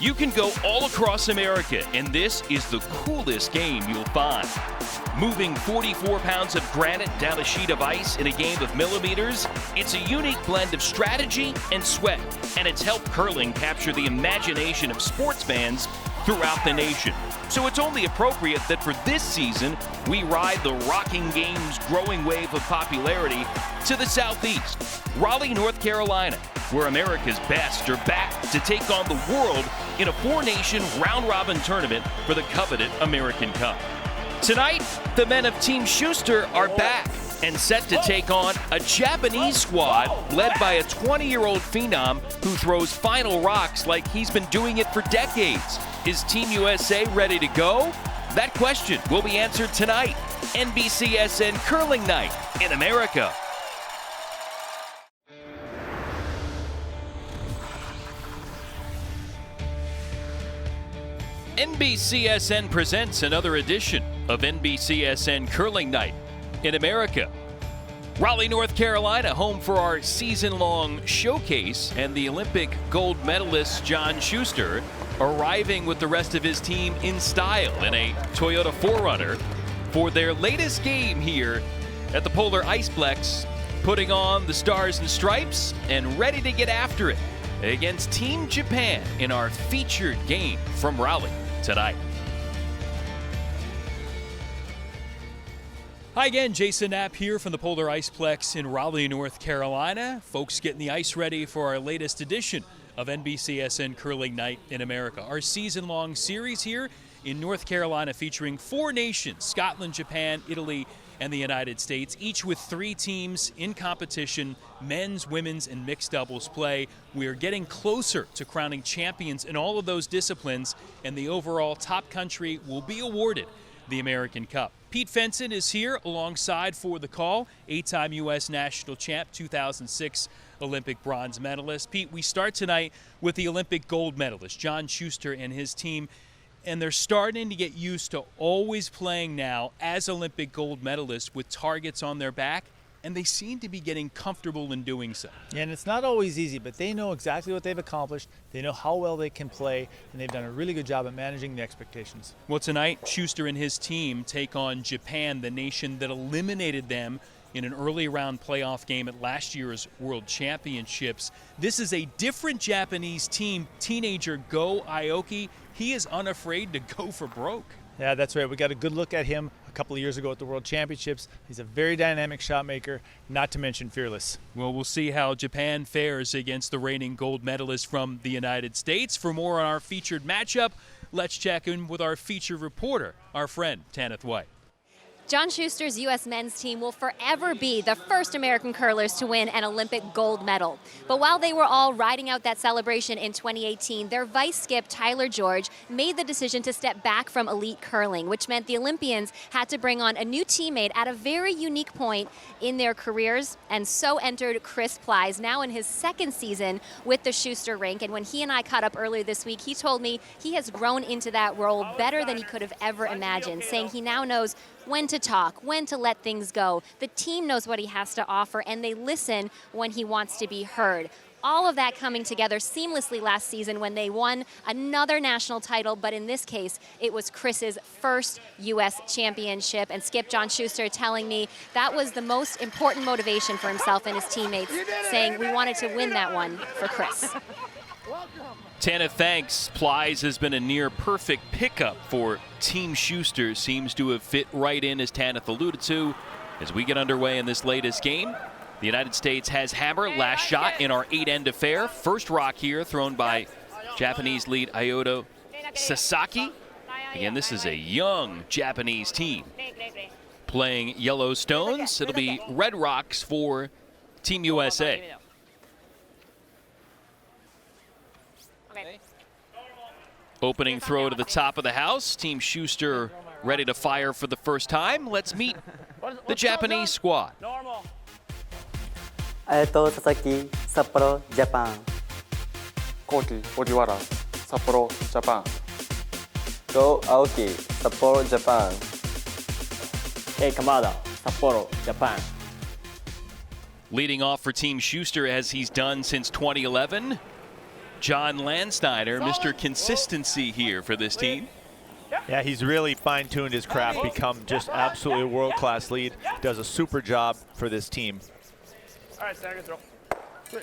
You can go all across America, and this is the coolest game you'll find. Moving 44 pounds of granite down a sheet of ice in a game of millimeters, it's a unique blend of strategy and sweat, and it's helped curling capture the imagination of sports fans throughout the nation. So it's only appropriate that for this season, we ride the rocking game's growing wave of popularity to the southeast, Raleigh, North Carolina, where America's best are back to take on the world in a four-nation round-robin tournament for the coveted American Cup. Tonight, the men of Team Schuster are back and set to take on a Japanese squad led by a 20-year-old phenom who throws final rocks like he's been doing it for decades. Is Team USA ready to go? That question will be answered tonight. NBCSN Curling Night in America. NBCSN presents another edition of NBCSN Curling Night in America. Raleigh, North Carolina, home for our season-long showcase, and the Olympic gold medalist John Schuster arriving with the rest of his team in style in a Toyota 4Runner for their latest game here at the Polar Iceplex, putting on the stars and stripes and ready to get after it against Team Japan in our featured game from Raleigh tonight. Hi again, Jason Knapp here from the Polar Iceplex in Raleigh, North Carolina. Folks getting the ice ready for our latest edition of NBCSN Curling Night in America. Our season-long series here in North Carolina featuring four nations, Scotland, Japan, Italy, and the United States, each with three teams in competition, men's, women's, and mixed doubles play. We are getting closer to crowning champions in all of those disciplines, and the overall top country will be awarded the American Cup. Pete Fenson is here alongside for the call, eight-time U.S. national champ, 2006 Olympic bronze medalist. Pete, we start tonight with the Olympic gold medalist, John Schuster, and his team, and they're starting to get used to always playing now as Olympic gold medalists with targets on their back, and they seem to be getting comfortable in doing so. Yeah, and it's not always easy, but they know exactly what they've accomplished. They know how well they can play, and they've done a really good job at managing the expectations. Well, tonight, Schuster and his team take on Japan, the nation that eliminated them in an early round playoff game at last year's World Championships. This is a different Japanese team. Teenager Go Aoki, he is unafraid to go for broke. Yeah, that's right. We got a good look at him a couple of years ago at the World Championships. He's a very dynamic shot maker, not to mention fearless. Well, we'll see how Japan fares against the reigning gold medalist from the United States. For more on our featured matchup, let's check in with our featured reporter, our friend Tanith White. John Schuster's U.S. men's team will forever be the first American curlers to win an Olympic gold medal. But while they were all riding out that celebration in 2018, their vice skip, Tyler George, made the decision to step back from elite curling, which meant the Olympians had to bring on a new teammate at a very unique point in their careers, and so entered Chris Plys, now in his second season with the Schuster rink. And when he and I caught up earlier this week, he told me he has grown into that role better than he could have ever imagined, saying he now knows when to talk, when to let things go. The team knows what he has to offer, and they listen when he wants to be heard. All of that coming together seamlessly last season when they won another national title, but in this case, it was Chris's first U.S. championship. And skip John Schuster telling me that was the most important motivation for himself and his teammates, saying we wanted to win that one for Chris. Tana, thanks. Plys has been a near-perfect pickup for Team Schuster. Seems to have fit right in, as Tanith alluded to. As we get underway in this latest game, the United States has hammer, last shot in our 8-end affair. First rock here thrown by Japanese lead Ayoto Sasaki. Again, this is a young Japanese team playing yellow stones. It'll be red rocks for Team USA. Opening throw to the top of the house. Team Schuster ready to fire for the first time. Let's meet the Japanese squad. Ayoto Sasaki, Sapporo, Japan. Koki Ogiwara, Sapporo, Japan. Go Aoki, Sapporo, Japan. Kei Kamada, Sapporo, Japan. Leading off for Team Schuster, as he's done since 2011. John Landsteiner, Mr. Consistency here for this team. Yeah, he's really fine-tuned his craft, become just absolutely a world-class lead. Does a super job for this team. All right, Steiner, throw.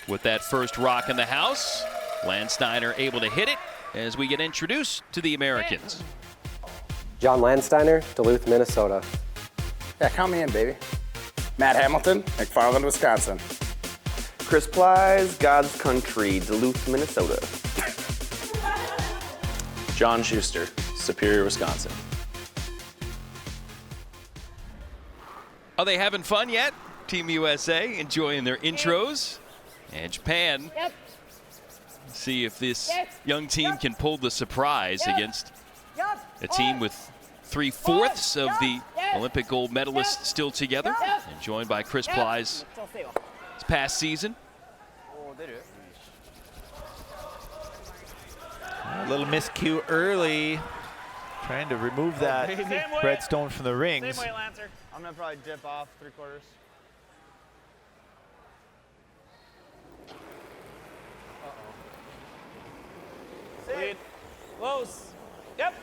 With that first rock in the house, Landsteiner able to hit it as we get introduced to the Americans. John Landsteiner, Duluth, Minnesota. Yeah, count me in, baby. Matt Hamilton, McFarland, Wisconsin. Chris Plies, God's Country, Duluth, Minnesota. John Schuster, Superior, Wisconsin. Are they having fun yet? Team USA enjoying their intros. And Japan, see if this young team can pull the surprise against a team with 3/4 of the Olympic gold medalists still together, and joined by Chris Plies this past season. A little miscue early, trying to remove that red stone from the rings. Same way, Lancer. I'm going to probably dip off 3/4. Lead. Close. Yep.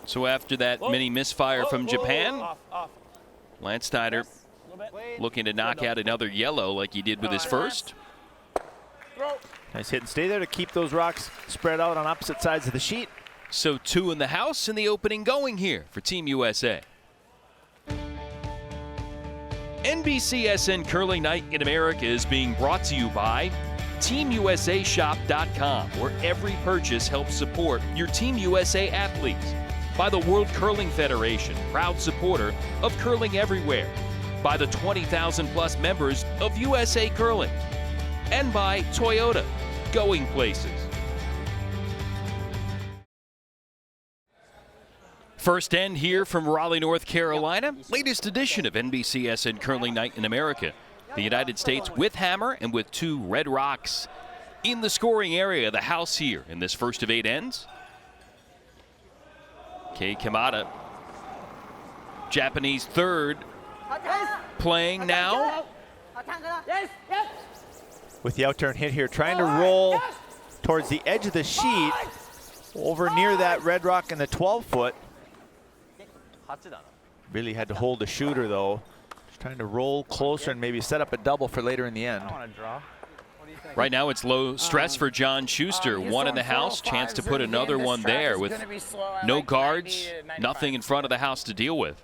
So after that mini misfire from Japan, Off. Landsteiner looking to knock out another yellow like he did with his first. Nice hit and stay there to keep those rocks spread out on opposite sides of the sheet. So 2 in the house and the opening going here for Team USA. NBCSN Curling Night in America is being brought to you by TeamUSAShop.com, where every purchase helps support your Team USA athletes. By the World Curling Federation, proud supporter of curling everywhere. By the 20,000 plus members of USA Curling. And by Toyota, going places. First end here from Raleigh, North Carolina. Latest edition of NBCSN Curling Night in America. The United States with hammer and with 2 red rocks in the scoring area of the house here in this first of 8 ends. Kei Kamada, Japanese third, playing now. With the out turn hit here, trying to roll towards the edge of the sheet, over near that red rock in the 12-foot. Really had to hold the shooter though. Just trying to roll closer and maybe set up a double for later in the end. Right now it's low stress for John Schuster. 1 in the house, chance to put another one there with no guards, nothing in front of the house to deal with.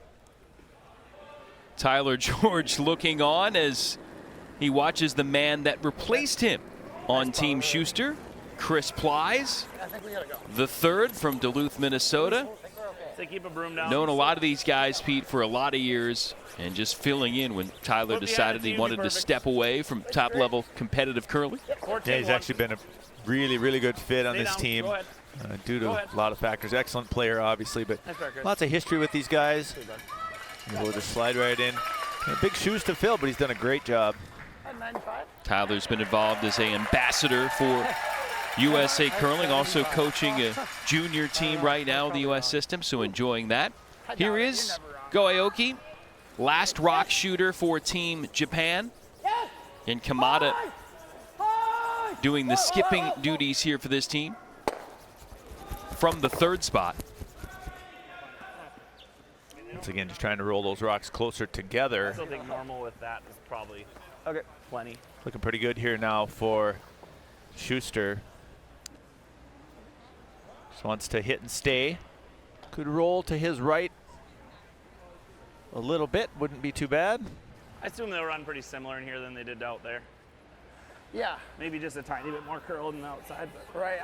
Tyler George looking on as he watches the man that replaced him on Team Schuster, Chris Plies, the third from Duluth, Minnesota. Keep a broom down. Known a lot of these guys, Pete, for a lot of years, and just filling in when Tyler decided he wanted to step away from top-level competitive curling. Yeah, he's actually been a really, really good fit on this team due to a lot of factors. Excellent player, obviously, but lots of history with these guys. We'll just slide right in. Big shoes to fill, but he's done a great job. Tyler's been involved as an ambassador for USA Curling, also coaching a junior team right now in the U.S. system, so enjoying that. Here is Go Aoki, last rock shooter for Team Japan. And Kamada doing the skipping duties here for this team from the 3rd spot. Once again, just trying to roll those rocks closer together. I still think normal with that is probably plenty. Looking pretty good here now for Schuster. Just wants to hit and stay. Could roll to his right a little bit, wouldn't be too bad. I assume they'll run pretty similar in here than they did out there. Yeah. Maybe just a tiny bit more curl than the outside. But. Right.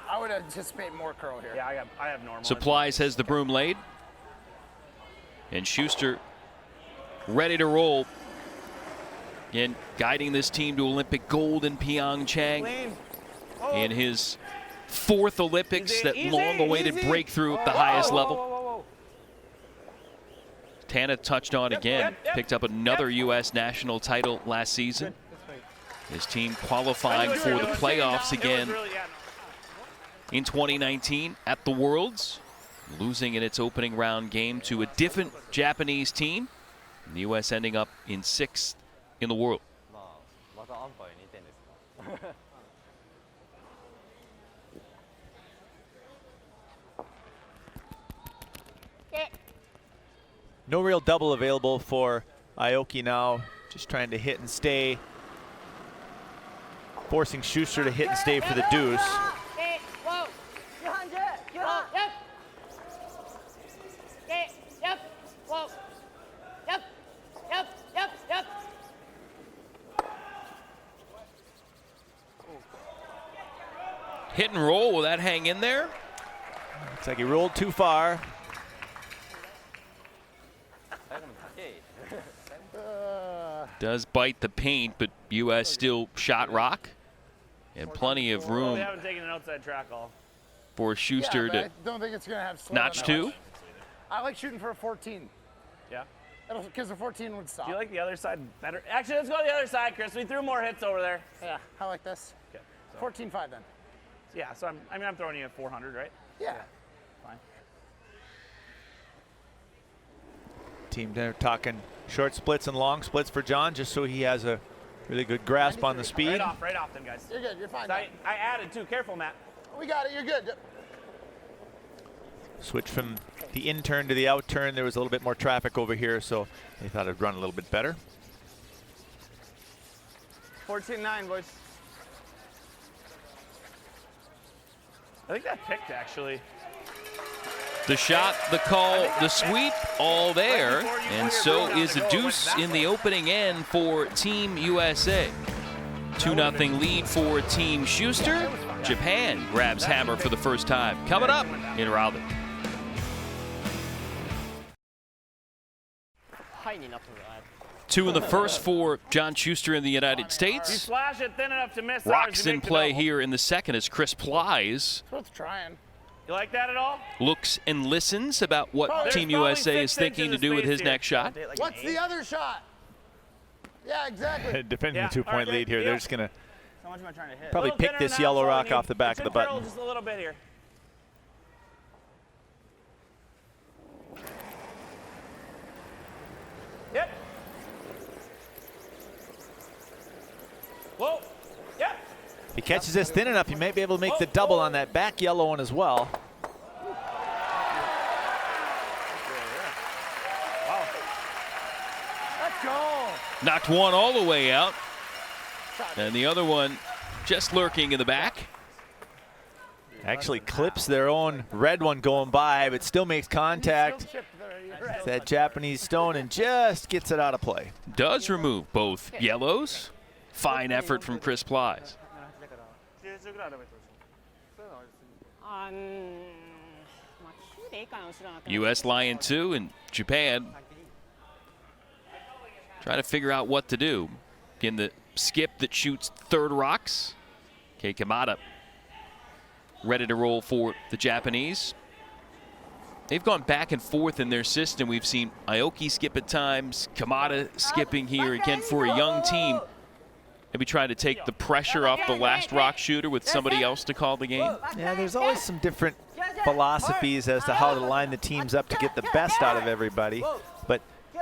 I would anticipate more curl here. Yeah, I have normal. Supplies has the broom laid. And Schuster ready to roll. And guiding this team to Olympic gold in Pyeongchang. In his 4th Olympics, that long-awaited breakthrough at the highest level. Tana touched on again, picked up another U.S. national title last season. His team qualifying for the playoffs again in 2019 at the Worlds, losing in its opening round game to a different Japanese team. And the U.S. ending up in 6th in the world. No real double available for Aoki now. Just trying to hit and stay. Forcing Schuster to hit and stay for the deuce. Hit and roll, will that hang in there? Looks like he rolled too far. Does bite the paint, but U.S. still shot rock. And plenty of room They haven't taken an outside track all. for Schuster to I don't think it's going to have slow notch two. I like shooting for a 14. Yeah. Because the 14 would stop. Do you like the other side better? Actually, let's go to the other side, Chris. We threw more hits over there. Yeah, I like this. Okay. 14-5 then. Yeah, so I'm throwing you at 400, right? Yeah. Fine. Team there talking short splits and long splits for John, just so he has a really good grasp on the speed. Right off then, guys. You're good, you're fine. So I added too. Careful, Matt. We got it, you're good. Switch from the in turn to the out turn. There was a little bit more traffic over here, so they thought it'd run a little bit better. 14-9, boys. I think that picked, actually. The shot, the call, the sweep, all there. And so is a deuce in the opening end for Team USA. 2-0 lead for Team Schuster. Japan grabs hammer for the first time. Coming up in Raleigh. Two in the first for John Schuster in the United You States. slash it thin enough to miss. Rocks in play here in the second as Chris Plies It's worth trying. You like that at all? looks and listens about what There's Team probably USA is 6 thinking to inches do of with his space here. next shot. What's the other shot? Yeah, exactly. Defending Yeah, the 2-point all right, lead here, yeah. they're just going to How much am I trying to hit? probably Little pick thinner this than that, yellow so rock you off the back can of the curl button. Just a little bit here. Yep. Whoa. Yep. If he catches this thin enough, he may be able to make the double on that back yellow one as well. Let's go. Knocked one all the way out. And the other one just lurking in the back. Actually clips their own red one going by, but still makes contact. It's that Japanese stone and just gets it out of play. Does remove both yellows. Fine effort from Chris Plies. U.S. Lion 2 and Japan trying to figure out what to do. Again, the skip that shoots third rocks. Kei Kamada ready to roll for the Japanese. They've gone back and forth in their system. We've seen Aoki skip at times, Kamada skipping here again for a young team. Maybe trying to take the pressure off the last rock shooter with somebody else to call the game. Yeah, there's always some different philosophies as to how to line the teams up to get the best out of everybody. But,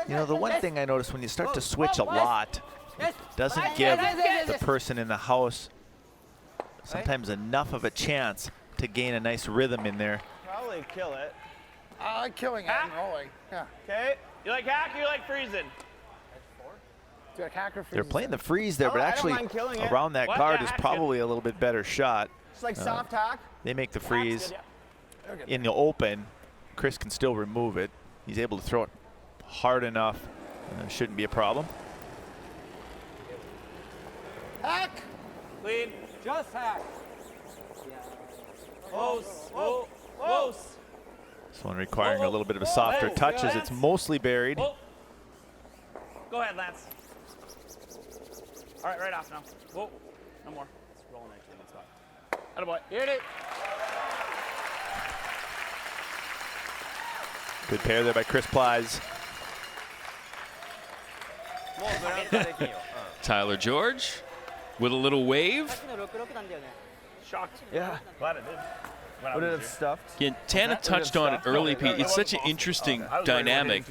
you know, the one thing I noticed when you start to switch a lot, it doesn't give the person in the house sometimes enough of a chance to gain a nice rhythm in there. Probably kill it. I like killing it and rolling. Yeah. Okay. You like hack or you like freezing? Do you like hack or freeze? They're playing the freeze there, but I don't actually mind killing it. around that What? guard Yeah, is that's probably a little bit better shot. It's like soft hack. They make the freeze They're good. in the open. Chris can still remove it. He's able to throw it hard enough. Shouldn't be a problem. Hack. Clean. Just hack. Close. Whoa. Close. This one requiring a little bit of a softer touch as it's mostly buried. Whoa. Go ahead, Lance. All right, right off now. Whoa. No more. It's rolling actually in the spot. Attaboy. Hit it. Good pair there by Chris Plies. Tyler George with a little wave. Shocked. Yeah. Glad it did. What did it stuffed? Again, Tana touched on it early, Pete. It's such an interesting dynamic.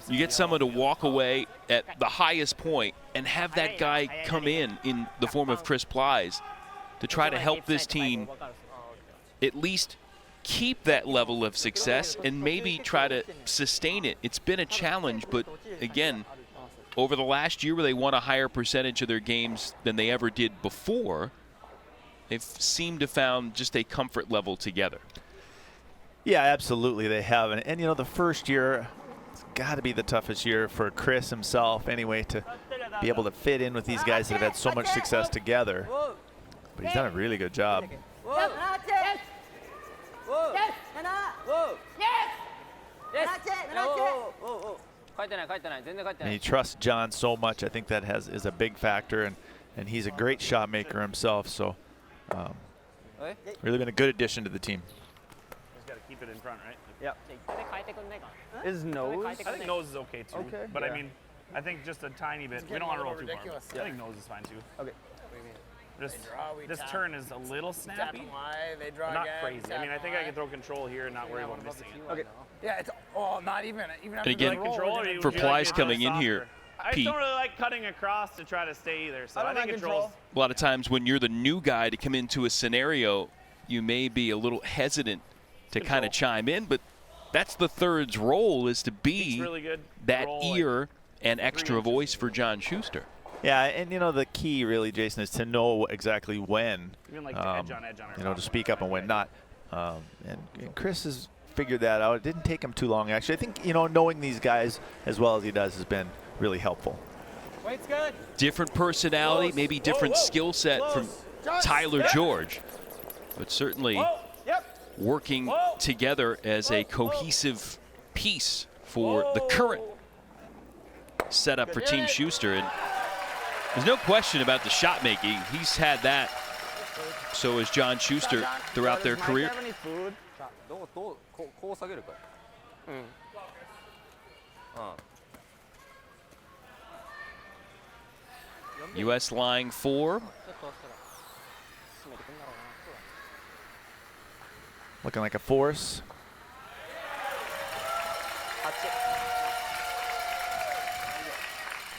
You get someone to walk away at the highest point and have that guy come in the form of Chris Plies to try to help this team at least keep that level of success and maybe try to sustain it. It's been a challenge, but again, over the last year where they won a higher percentage of their games than they ever did before, they've seemed to found just a comfort level together. Yeah, absolutely they have. And you know, the first year, it's got to be the toughest year for Chris himself anyway, to be able to fit in with these guys that have had so much success together. But he's done a really good job. And he trusts John so much. I think that is a big factor, and he's a great shot maker himself. So really been a good addition to the team. Just got to keep it in front, right? Yep. Is nose? I think nose is okay too. Okay. But I mean, I think just a tiny bit. We don't want to roll too far. I think nose is fine too. Okay. This turn is a little snappy. Not crazy. I mean, I think I can throw control here and not worry about missing it. Okay. Yeah, it's not even and again, for Plies coming in here, I Pete, don't really like cutting across to try to stay either. So I think control. A lot of times when you're the new guy to come into a scenario, you may be a little hesitant to kind of chime in, but that's the third's role, is to be that ear and extra voice for John Schuster. Yeah, and you know, the key really, Jason, is to know exactly when, Even like to edge on you know, to speak up and when not. And Chris has figured that out. It didn't take him too long, actually. I think, you know, knowing these guys as well as he does has been really helpful. Weight's good. Different personality, maybe different skill set from Tyler George, but certainly working together as a cohesive piece for the current setup for Team Schuster. And there's no question about the shot making. He's had that. So has John Schuster throughout their career. U.S. lying 4. Looking like a force.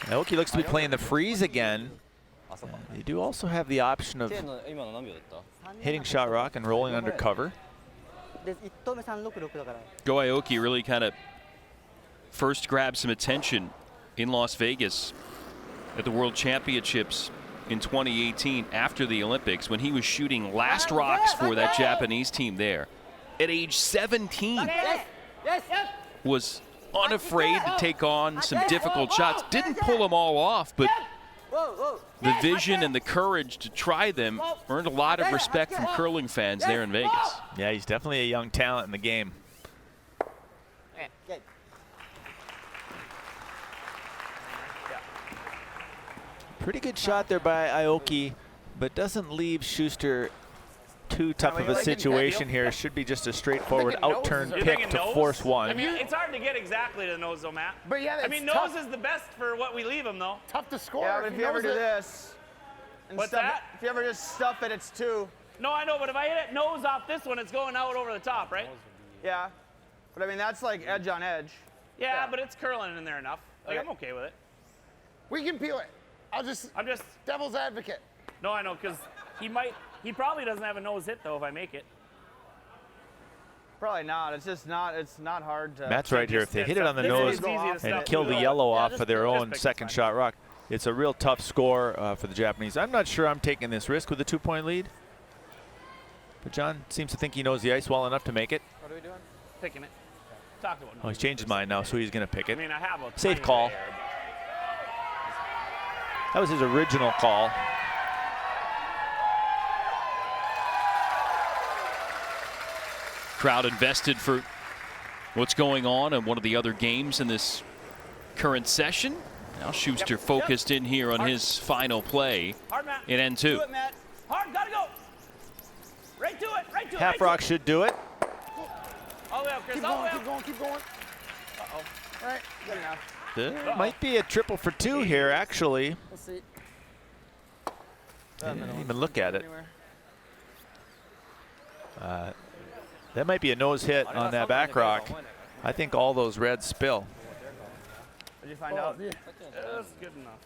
Aoki looks to be playing the freeze again. You do also have the option of hitting shot rock and rolling under cover. Go Aoki really kind of first grabbed some attention in Las Vegas at the World Championships in 2018 after the Olympics, when he was shooting last rocks for that Japanese team there. At age 17, was unafraid to take on some difficult shots. Didn't pull them all off, but the vision and the courage to try them earned a lot of respect from curling fans there in Vegas. Yeah, he's definitely a young talent in the game. Pretty good shot there by Aoki, but doesn't leave Schuster too tough of a situation here. Should be just a straightforward out-turn pick to force one. I mean, it's hard to get exactly to the nose, though, Matt. But yeah, I mean, nose is the best for what we leave him, though. Tough to score. Yeah, but if you ever do this, what's that? If you ever just stuff it, it's 2. No, I know, but if I hit it nose off this one, it's going out over the top, right? Yeah, but I mean, that's like edge on edge. Yeah, but it's curling in there enough. Like, I'm okay with it. We can peel it. I'm just devil's advocate. No, I know, because he probably doesn't have a nose hit, though, if I make it. Probably not. It's just not. It's not hard to. Matt's right here. If they hit it on the nose and kill the yellow off for their own second shot rock, it's a real tough score for the Japanese. I'm not sure I'm taking this risk with a 2-point lead. But John seems to think he knows the ice well enough to make it. What are we doing? Picking it. Talk about it. Oh, he's changed his mind now, so he's going to pick it. I mean, I have a safe call. That was his original call. Crowd invested for what's going on in one of the other games in this current session. Now Schuster focused in here on his final play in N2. Do it, Matt. Hard, gotta go. Right to it, right to it. Half rock should do it. All the way up, Chris. Keep going, keep going, keep going. Uh-oh. All right, good enough. There might be a triple for 2 here, actually. We'll see. Didn't even look at it. That might be a nose hit on that back rock. I think all those reds spill. Did you find out? Yeah, that's good enough.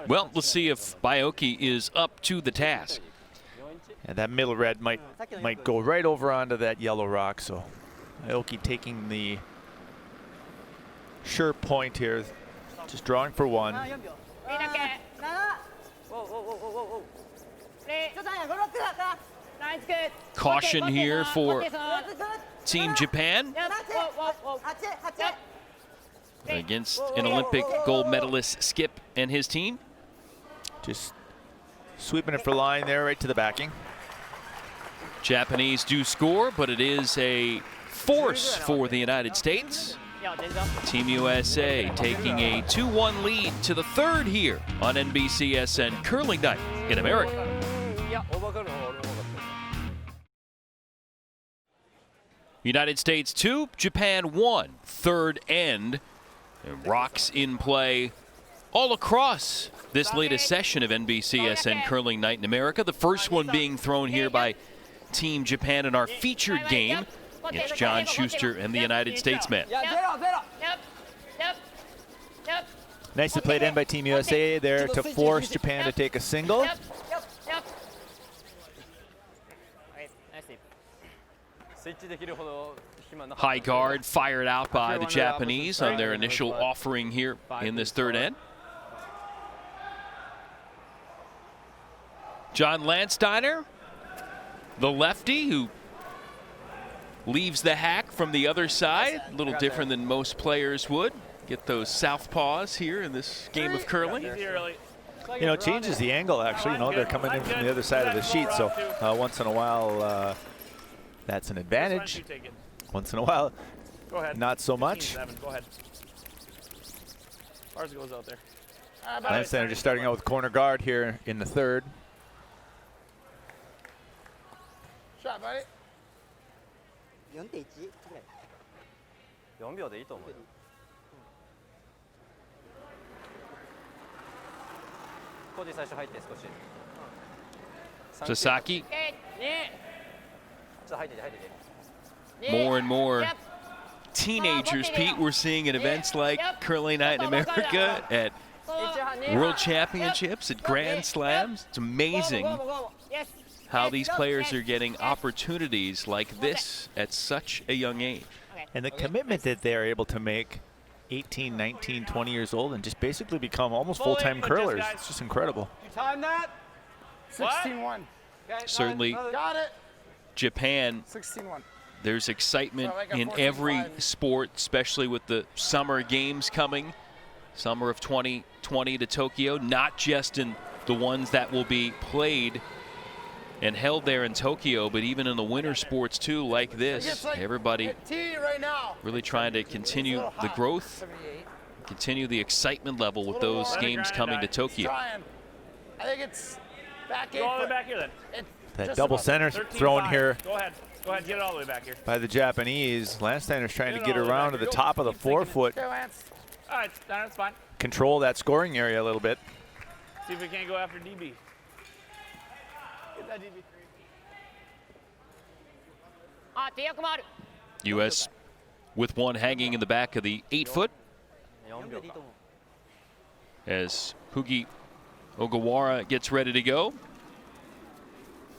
Well, let's see if Aoki is up to the task. And that middle red might go right over onto that yellow rock. So Aoki taking the sure point here, just drawing for one. Caution here for Team Japan against an Olympic gold medalist Skip and his team. Just sweeping it for line there, right to the backing. Japanese do score, but it is a force for the United States. Team USA taking a 2-1 lead to the third here on NBCSN Curling Night in America. United States 2, Japan 1, third end. And rocks in play all across this latest session of NBCSN Curling Night in America. The first one being thrown here by Team Japan in our featured game against John Shuster and the United States men. Nicely played in by Team USA there to force Japan to take a single. High guard fired out by the Japanese on their initial offering here in this third end. John Landsteiner, the lefty who leaves the hack from the other side, a little different than most players would. Get those southpaws here in this game of curling. You know, it changes the angle actually. You know, they're coming in from the other side of the sheet, so once in a while that's an advantage. Once in a while, not so much. Go ahead. Ours goes out there. Landsteiner just starting out with corner guard here in the third. Shot, buddy. 4秒でいいと思う。コージ最初入って少し。 Sasaki. ちょっと入ってて入ってて。 More and more teenagers, Pete, we're seeing at events like Curling Night in America, at World Championships, at Grand Slams. It's amazing how these players are getting opportunities like this at such a young age. And the commitment that they're able to make 18, 19, 20 years old and just basically become almost full-time curlers. It's just incredible. You time that? 16-1. Certainly, Got it. Japan, 16-1. there's excitement in every sport, especially with the summer games coming. Summer of 2020 to Tokyo, not just in the ones that will be played and held there in Tokyo, but even in the winter sports too, like this. Everybody really trying to continue the growth, continue the excitement level with those games coming to Tokyo. I think it's back Go all the way back here then. That double center thrown here Go ahead, get it all the way back here. by the Japanese. Landsteiner's trying to get around to the top of the forefoot, All right, that's fine. control that scoring area a little bit. See if we can't go after DB. Get that DB. U.S. with one hanging in the back of the 8-foot as Hugi Ogawara gets ready to go.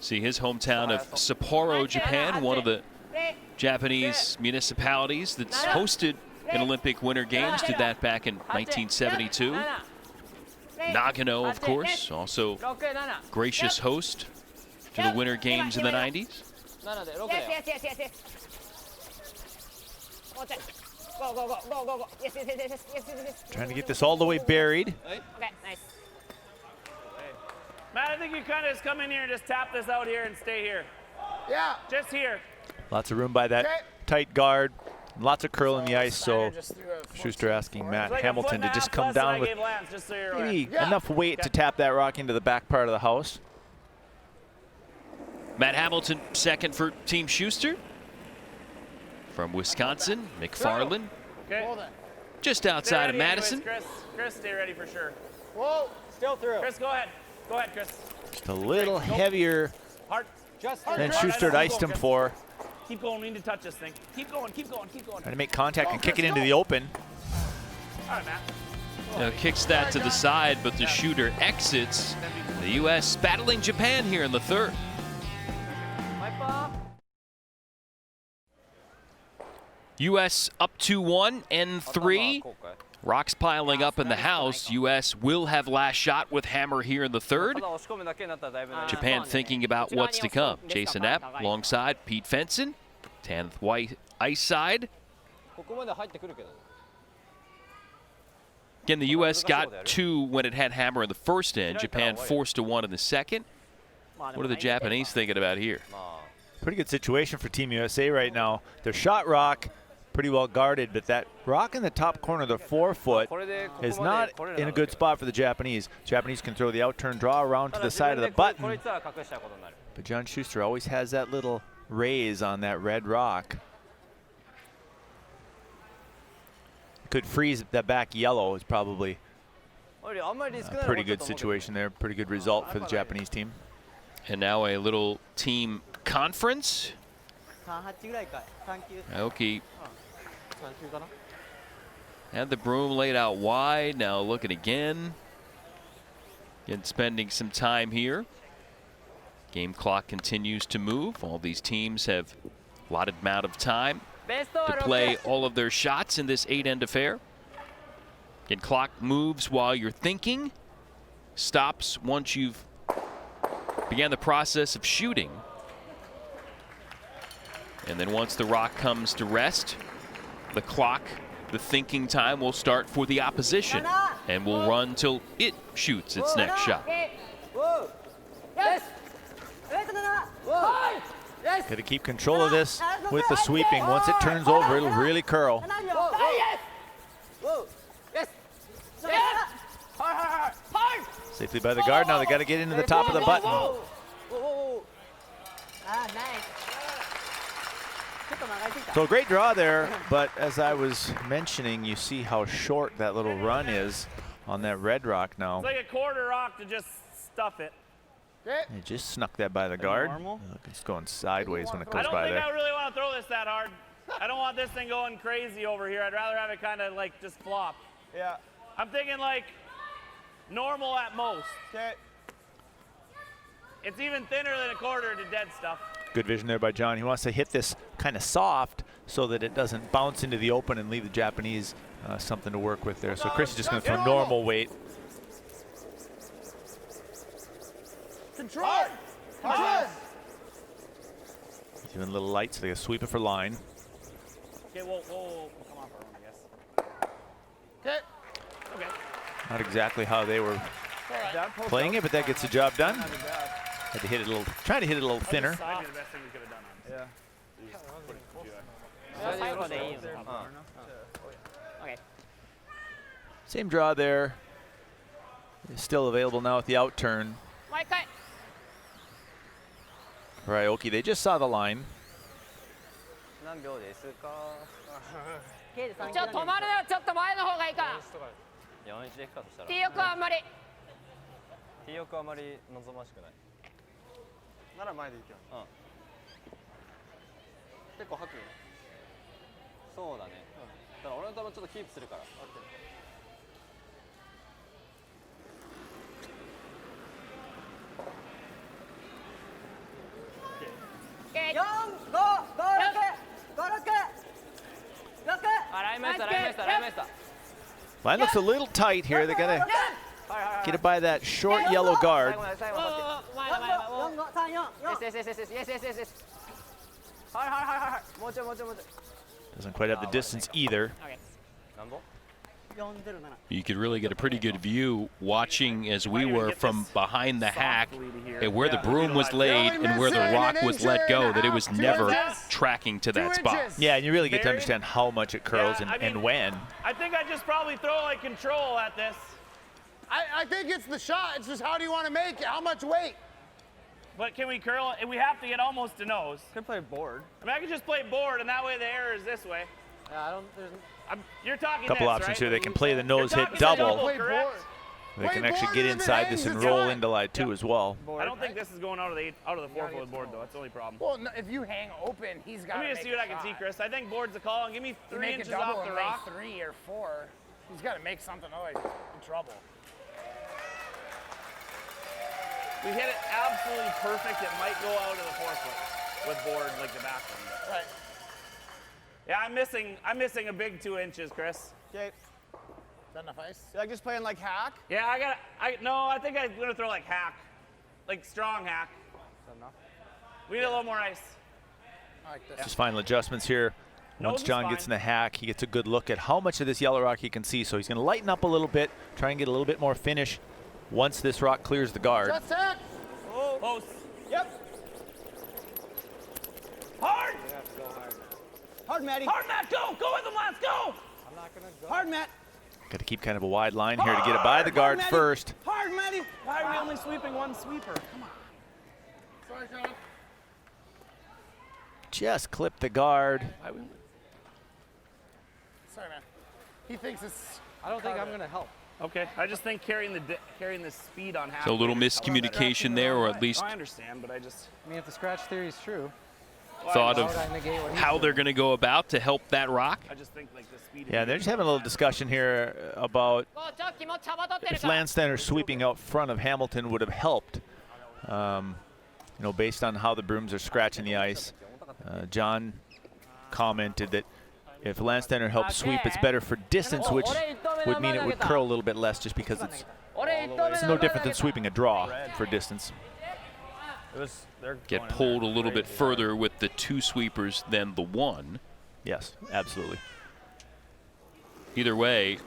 See his hometown of Sapporo, Japan, one of the Japanese municipalities that's hosted an Olympic Winter Games. Did that back in 1972. Nagano, of course, also gracious host to the Winter Games in the 90s. Trying to get this all the way buried. Matt, I think you kind of just come in here and just tap this out here and stay here. Yeah. Just here. Lots of room by that tight guard. Lots of curl in the ice, so Shuster asking Matt Hamilton to just come down with maybe enough weight to tap that rock into the back part of the house. Matt Hamilton, second for Team Shuster. From Wisconsin, McFarland, just outside of Madison. Chris, stay ready for sure. Whoa, still through. Chris, go ahead. Go ahead, Chris. Just a little heavier than Schuster iced him for. Keep going, we need to touch this thing. Keep going, keep going, keep going. Trying to make contact and kick it into the open. All right, Matt. Now kicks that to the side, but the shooter exits. The U.S. battling Japan here in the third. U.S. up 2-1 and 3. Rocks piling up in the house. U.S. will have last shot with hammer here in the third. Japan thinking about what's to come. Jason Knapp alongside Pete Fenson. 10th white ice side. Again, the U.S. got 2 when it had hammer in the first end. Japan forced to 1 in the second. What are the Japanese thinking about here? Pretty good situation for Team USA right now. Their shot rock pretty well guarded, but that rock in the top corner, the 4-foot, is not in a good spot for the Japanese. Japanese can throw the out-turn draw around to the side of the button, but John Schuster always has that little raise on that red rock. Could freeze that back yellow is probably a pretty good situation there. Pretty good result for the Japanese team. And now a little team conference. Aoki had the broom laid out wide. Now looking again. Again, spending some time here. Game clock continues to move. All these teams have allotted amount of time to play all of their shots in this 8-end affair. Again, clock moves while you're thinking. Stops once you've began the process of shooting. And then once the rock comes to rest, the clock, the thinking time will start for the opposition and will run till it shoots its next shot. Got to keep control of this with the sweeping. Once it turns over, it'll really curl. Safely by the guard. Now they got to get into the top of the button. So a great draw there, but as I was mentioning, you see how short that little run is on that red rock now. It's like a quarter rock to just stuff it. It just snuck that by the guard. Look, it's going sideways when it goes by there. I don't think I really want to throw this that hard. I don't want this thing going crazy over here. I'd rather have it kind of like just flop. Yeah. I'm thinking like normal at most. Okay. It's even thinner than a quarter to dead stuff. Good vision there by John. He wants to hit this kind of soft so that it doesn't bounce into the open and leave the Japanese something to work with there. So Chris is just going to throw normal weight. Control! Control! He's doing a little light, so they got to sweep it for line. Okay, we'll come off our own, I guess. Okay. Okay. Not exactly how they were playing it, but that gets the job done. Had to hit it a little, try to hit it a little thinner. Might be the best thing we could have done on. Yeah. Okay. Same draw there. It's still available now with the out turn. For Aoki, they just saw the line. 何秒ですかちょっと止まるよ、ちょっと前の方がいいから41でいくかとしたら T 欲はあんまり T 欲はあまり望ましくないなら前でいけよ結構吐くよそうだねだから俺の球ちょっとキープするからLine looks a little tight here. They gotta get it by that short yellow guard. Doesn't quite have the distance either. You could really get a pretty good view watching as we were from behind the hack and where the broom was laid and where the rock was let go, that it was never tracking to that spot. Yeah, and you really get to understand how much it curls and when. I think I just probably throw like control at this. I think it's the shot. It's just how do you want to make it? How much weight? But can we curl it? We have to get almost to nose. Could play board. I mean, I could just play board, and that way the error is this way. Yeah, I don't. There's. You're talking Couple this, options right? here. They can play the nose hit double. They can actually get inside this and roll into line two as well. I don't think this is going out of the 4-foot board though. That's the only problem. Well, no, if you hang open, he's got. Let me just see what I can see, Chris. I think board's a call, and give me 3 inches off the rock. 3 or 4. He's got to make something, otherwise in trouble. We hit it absolutely perfect. It might go out of the 4-foot with board like the back one. Right. Yeah, I'm missing a big 2 inches, Chris. Okay. Is that enough ice? You like just playing like hack? Yeah, I think I'm gonna throw like hack, like strong hack. Is that enough? We need a little more ice. I like this. Just final adjustments here. Once John gets in the hack, he gets a good look at how much of this yellow rock he can see. So he's going to lighten up a little bit, try and get a little bit more finish once this rock clears the guard. Just hack. Oh. Close. Yep. Hard. Hard, Matty. Hard, Matt. Go with him, Lance. Go. I'm not gonna go. Hard, Matt. Got to keep kind of a wide line here to get it by the guard first. Hard, Matty. Why are we only sweeping one sweeper? Come on. Sorry, Sean. Just clip the guard. Sorry, man. He thinks it's. I don't think I'm going to help. Okay, I just think carrying the speed on half. So a little miscommunication there, or at least I understand, but I mean, if the scratch theory is true. Thought of how they're going to go about to help that rock. I just think like the speed. Yeah, they're just having a little discussion here about if Landsteiner sweeping out front of Hamilton would have helped. You know, based on how the brooms are scratching the ice. John commented that if Landsteiner helps sweep, it's better for distance, which would mean it would curl a little bit less just because it's no different than sweeping a draw for distance. Get pulled a little bit further with the 2 sweepers than the 1. Yes, absolutely. Either way,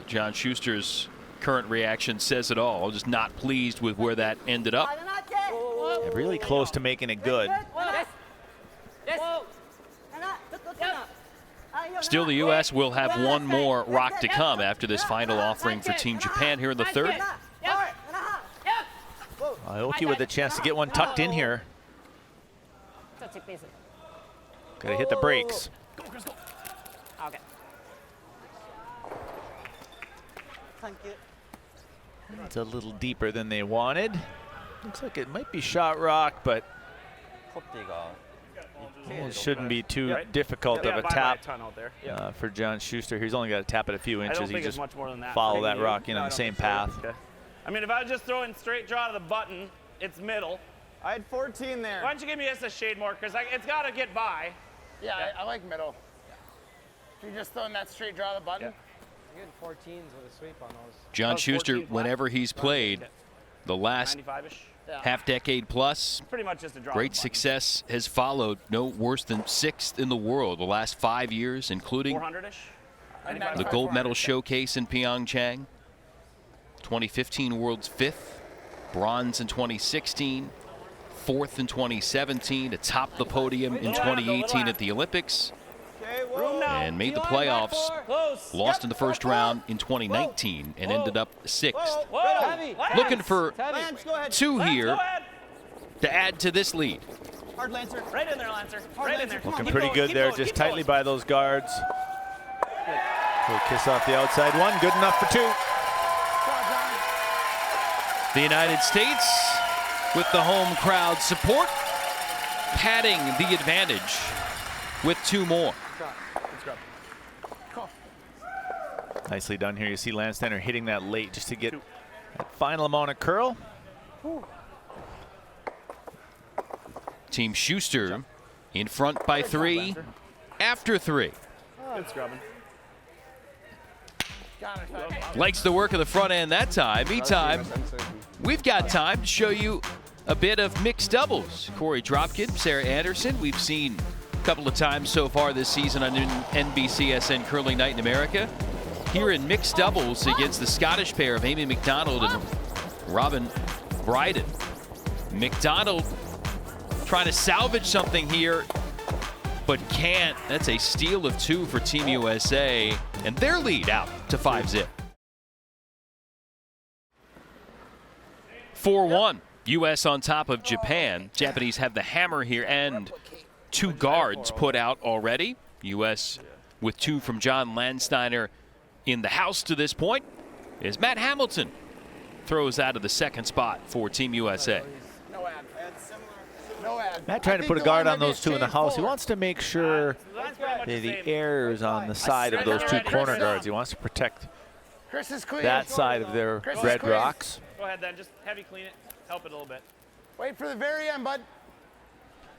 John Schuster's current reaction says it all. Just not pleased with where that ended up. Yeah, really close to making it good. Still, the U.S. will have one more rock to come after this final offering for Team Japan here in the 3rd. Aoki with a chance to get one tucked in here. Got to hit the brakes. Okay. Thank you. It's a little deeper than they wanted. Looks like it might be shot rock, but it shouldn't be too difficult of a tap for John Schuster. He's only got to tap it a few inches. He just follow that rock in on the same path. Okay. I mean, if I was just throwing straight draw to the button, it's middle. I had 14 there. Why don't you give me just a shade more? Because it's got to get by. Yeah, I like middle. If you're just throwing that straight draw to the button. You're getting 14s with a sweep on those. John Schuster, whenever he's played, the last half-decade plus, pretty much just a draw great success has followed. No worse than 6th in the world the last 5 years, including the gold medal showcase in Pyeongchang, 2015 World's 5th, bronze in 2016, 4th in 2017, atop the podium in 2018 at the Olympics, and made the playoffs, lost in the first round in 2019 and ended up 6th. Looking for 2 here to add to this lead. Hard, Lancer. Right in there, Lancer. Right in there. Looking pretty good there, just tightly by those guards. Little kiss off the outside one, good enough for 2. The United States, with the home crowd support, padding the advantage with 2 more. Nicely done here. You see Landsteiner hitting that late just to get that final amount of curl. Team Schuster in front by 3 after 3. Good scrubbing. Likes the work of the front end that time. Meantime, we've got time to show you a bit of mixed doubles. Corey Dropkin, Sarah Anderson, we've seen a couple of times so far this season on NBCSN Curling Night in America. Here in mixed doubles against the Scottish pair of Amy McDonald and Robin Bryden. McDonald trying to salvage something here, but can't. That's a steal of 2 for Team USA, and their lead out to 5-zip. 4-1, U.S. on top of Japan. Japanese have the hammer here and 2 guards put out already. U.S. with 2 from John Landsteiner in the house to this point, as Matt Hamilton throws out of the 2nd spot for Team USA. Matt trying to put a guard on those 2 in the house. He wants to make sure the air is on the side of those 2 corner guards. He wants to protect that side of their red rocks. Go ahead then, just heavy clean it, help it a little bit. Wait for the very end, bud.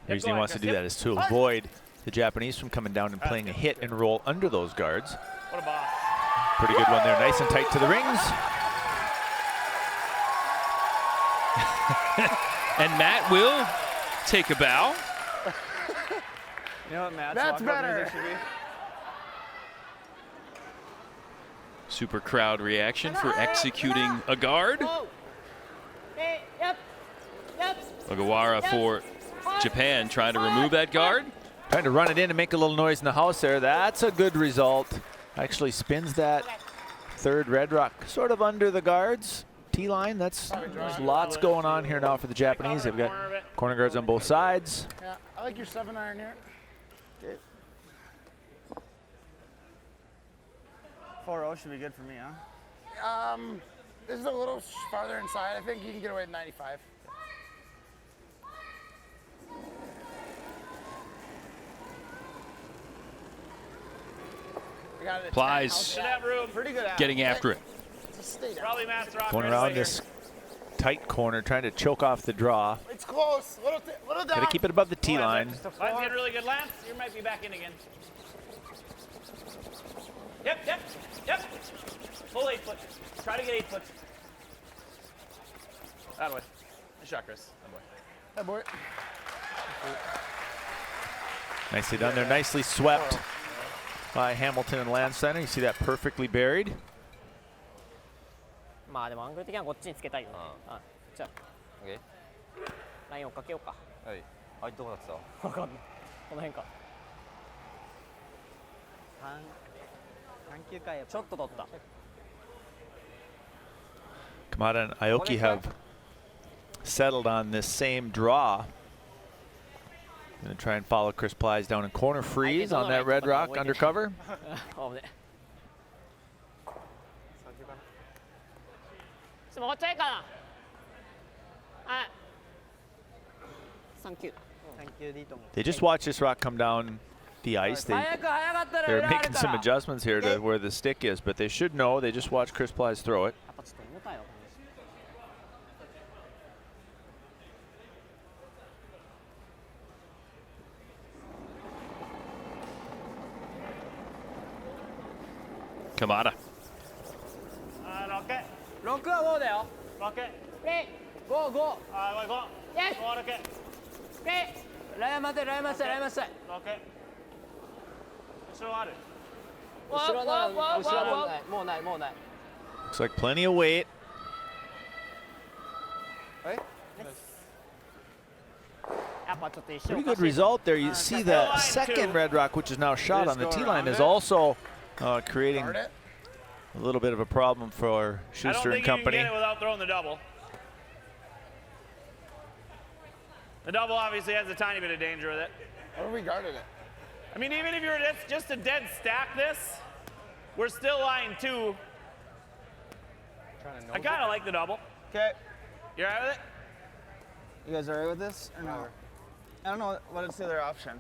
The reason he wants to do that is to avoid the Japanese from coming down and playing a hit and roll under those guards. What a boss. Pretty good one there, nice and tight to the rings. And Matt will take a bow. You know what, Matt? That's better. Super crowd reaction for executing a guard. Ogawara for Japan trying to remove that guard. Trying to run it in and make a little noise in the house there. That's a good result. Actually spins that third Red Rock sort of under the guards. T-line, there's lots going on here now for the Japanese. They've got corner guards on both sides. Yeah, I like your 7-iron here. Okay. 4-0 should be good for me, huh? This is a little farther inside. I think you can get away with 95. Plies getting after it. Probably Matt's rock. Going around this tight corner, trying to choke off the draw. It's close. Little down. Got to keep it above the T-line. Line's getting really good. Lance, you might be back in again. Yep. Full 8 foot. Try to get 8 foot. That way. Nice shot, Chris. That boy. Nicely done there. Nicely swept by Hamilton and Landsteiner. You see that perfectly buried. まあでもアングル的にはこっちにつけたいよね。じゃあ。ライン追っかけようか。はい。あいどこだってた？わかんない。この辺か。ちょっと取った。 Kamada and Aoki have settled on this same draw. Going to try and follow Chris Plies down in corner freeze on that Red Rock undercover. もうちょいかな。はい。Thank you. They just watched this rock come down the ice. They're making some adjustments here to where the stick is, but they should know. They just watched Chris Plies throw it. Kamada. 6は5だよ。6。プレイ。5。あ、5。イエス。5、6。プレイ。ライン待て。6。後ろある。後ろならもうない。Looks like plenty of weight. Pretty good result there. You see the second Red Rock, which is now shot on the T-line, is also creating a little bit of a problem for Schuster and company. I don't think you can get it without throwing the double. The double obviously has a tiny bit of danger with it. How have we guarded it? I mean, even if you were just to dead stack this, we're still line 2. I kind of like the double. Okay. You all right with it? You guys all right with this or no? I don't know what's the other option.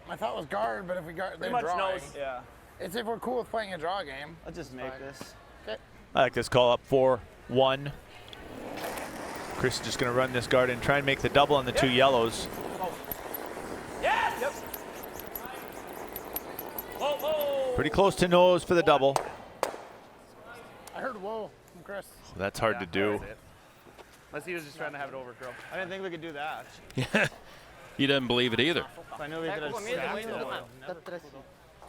My thought was guard, but if we guard, pretty much knows. Yeah. It's if we're cool with playing a draw game. Let's just make this. Okay. I like this call up 4-1. Chris is just going to run this guard and try and make the double on the two yellows. Yes! Yep. Whoa. Pretty close to nose for the double. I heard whoa from Chris. That's hard to do. Unless he was just trying to have it over curl. I didn't think we could do that. Yeah. He doesn't believe it either. I knew we could have stacked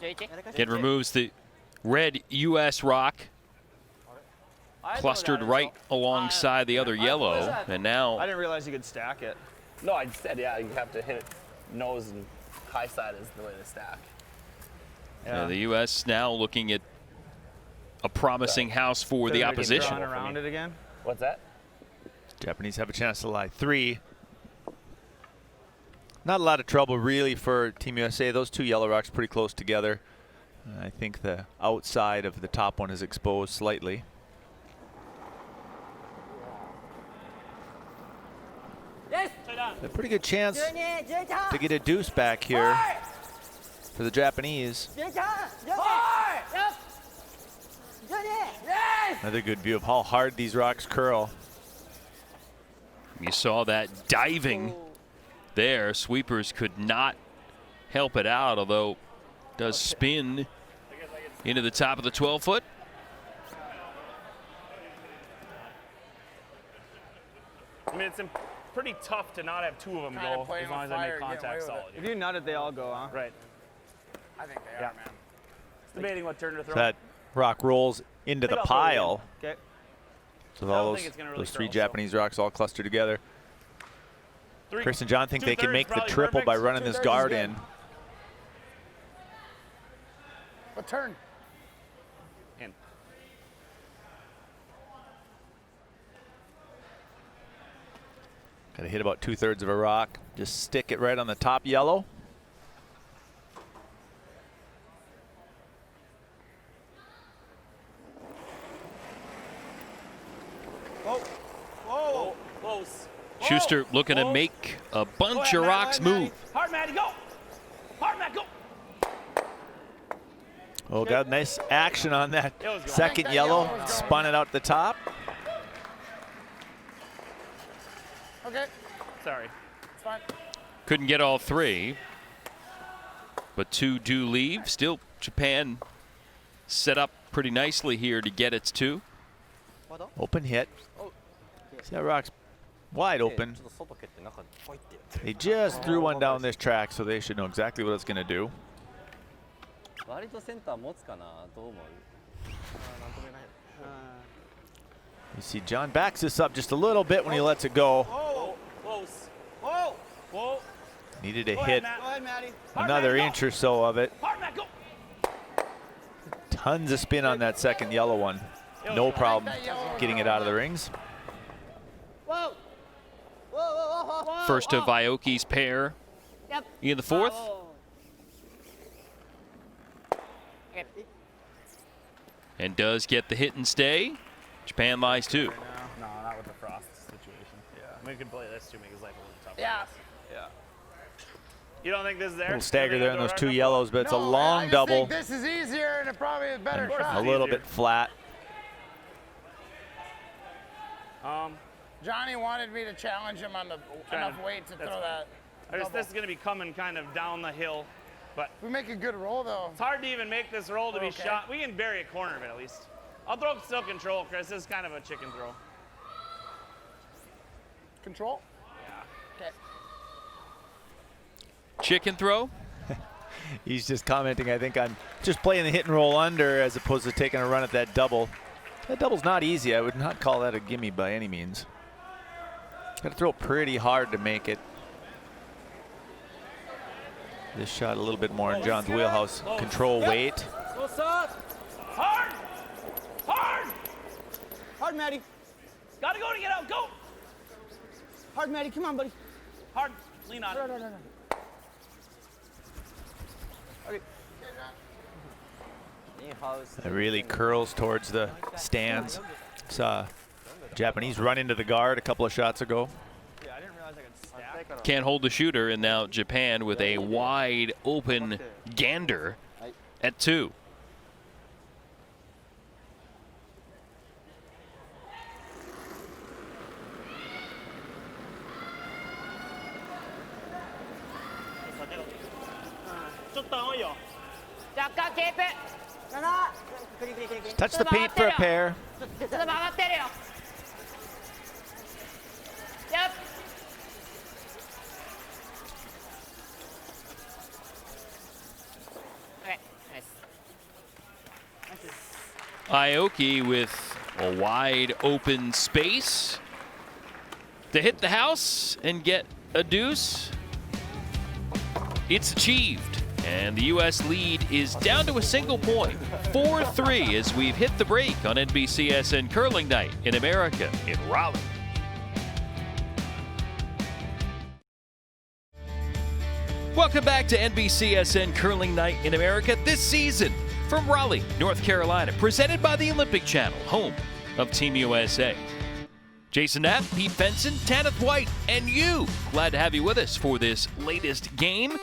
it. It removes the red U.S. rock clustered right alongside the other yellow, and now I didn't realize you could stack it. No, I just said, yeah, you have to hit it nose and high side is the way to stack. the U.S. now looking at a promising house for the opposition. Around it again. What's that? Japanese have a chance to lie 3. Not a lot of trouble really for Team USA. Those two yellow rocks pretty close together. I think the outside of the top one is exposed slightly. Yes. A pretty good chance to get a deuce back here for the Japanese. Another good view of how hard these rocks curl. You saw that diving there. Sweepers could not help it out, although does spin into the top of the 12-foot. I mean, it's pretty tough to not have two of them go as long as they make contact solid. If you nut it, they all go, huh? Right. I think they are, man. It's debating what turn to throw. That rock rolls into the pile. Okay. So all those three Japanese rocks all clustered together. Chris and John think they can make the triple by running this guard in. What turn? In. Got to hit about 2/3 of a rock. Just stick it right on the top yellow. Whoa. Whoa. Close. Schuster looking to make a bunch of rocks move. Hard, Matty, go. Hard, Matt, go. Oh, got nice action on that second yellow. Spun it out the top. Okay. Sorry. It's fine. Couldn't get all three, but two do leave. Still, Japan set up pretty nicely here to get its two. Open hit. See that rock's wide open. They just threw one down this track, so they should know exactly what it's going to do. You see John backs this up just a little bit when he lets it go. Whoa. Close. Whoa. Whoa. Needed to Go hit ahead, Matt. Go ahead, Matty. another inch or so of it. Hard, Matt, go. Tons of spin on that second yellow one. No problem getting it out of the rings. Whoa. Whoa, whoa, whoa, whoa. First to Vioki's pair in the fourth. And does get the hit and stay. Japan lies two. No, not with the frost situation. Yeah. We could play this to make his life a little tougher. Yeah. Yeah. You don't think this is there? Little stagger there in those two yellows, but it's a long double. This is easier and it probably is better shot. A little bit flat. Johnny wanted me to challenge him on the enough weight to throw that. This is going to be coming kind of down the hill, but we make a good roll though. It's hard to even make this roll to be shot. We can bury a corner of it at least. I'll throw still control, Chris. This is kind of a chicken throw. Control? Yeah. Okay. Chicken throw? He's just commenting, I think, on just playing the hit and roll under as opposed to taking a run at that double. That double's not easy. I would not call that a gimme by any means. Got to throw pretty hard to make it. This shot a little bit more in John's wheelhouse. Control weight. Hard! Hard! Hard, Matty. Gotta go to get out. Go! Hard, Matty. Come on, buddy. Hard. Lean on it. No. Okay. It really curls towards the stands. Saw Japanese run into the guard a couple of shots ago. Can't hold the shooter, and now Japan with a wide open gander at two. Touch the paint for a pair. Yep. Okay, nice. Aoki with a wide open space to hit the house and get a deuce. It's achieved. And the U.S. lead is down to a single point, 4-3, as we've hit the break on NBCSN Curling Night in America in Raleigh. Welcome back to NBCSN Curling Night in America this season from Raleigh, North Carolina, presented by the Olympic Channel, home of Team USA. Jason Knapp, Pete Fenson, Tanith White, and you. Glad to have you with us for this latest game.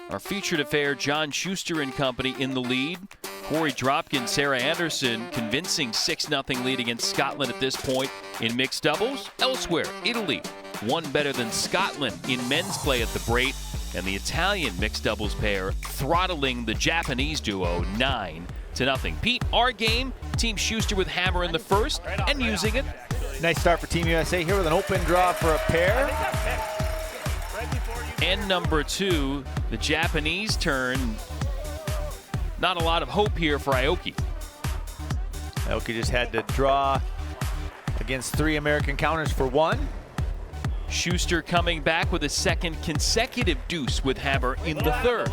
Our featured affair, John Schuster and company in the lead. Corey Dropkin, Sarah Anderson, convincing 6-0 lead against Scotland at this point in mixed doubles. Elsewhere, Italy, one better than Scotland in men's play at the break. And the Italian mixed doubles pair throttling the Japanese duo 9-0. Pete, our game, Team Schuster with hammer in the first and using it. Nice start for Team USA here with an open draw for a pair. And number 2, the Japanese turn. Not a lot of hope here for Aoki. Aoki just had to draw against 3 American counters for 1. Schuster coming back with a second consecutive deuce with hammer in the third.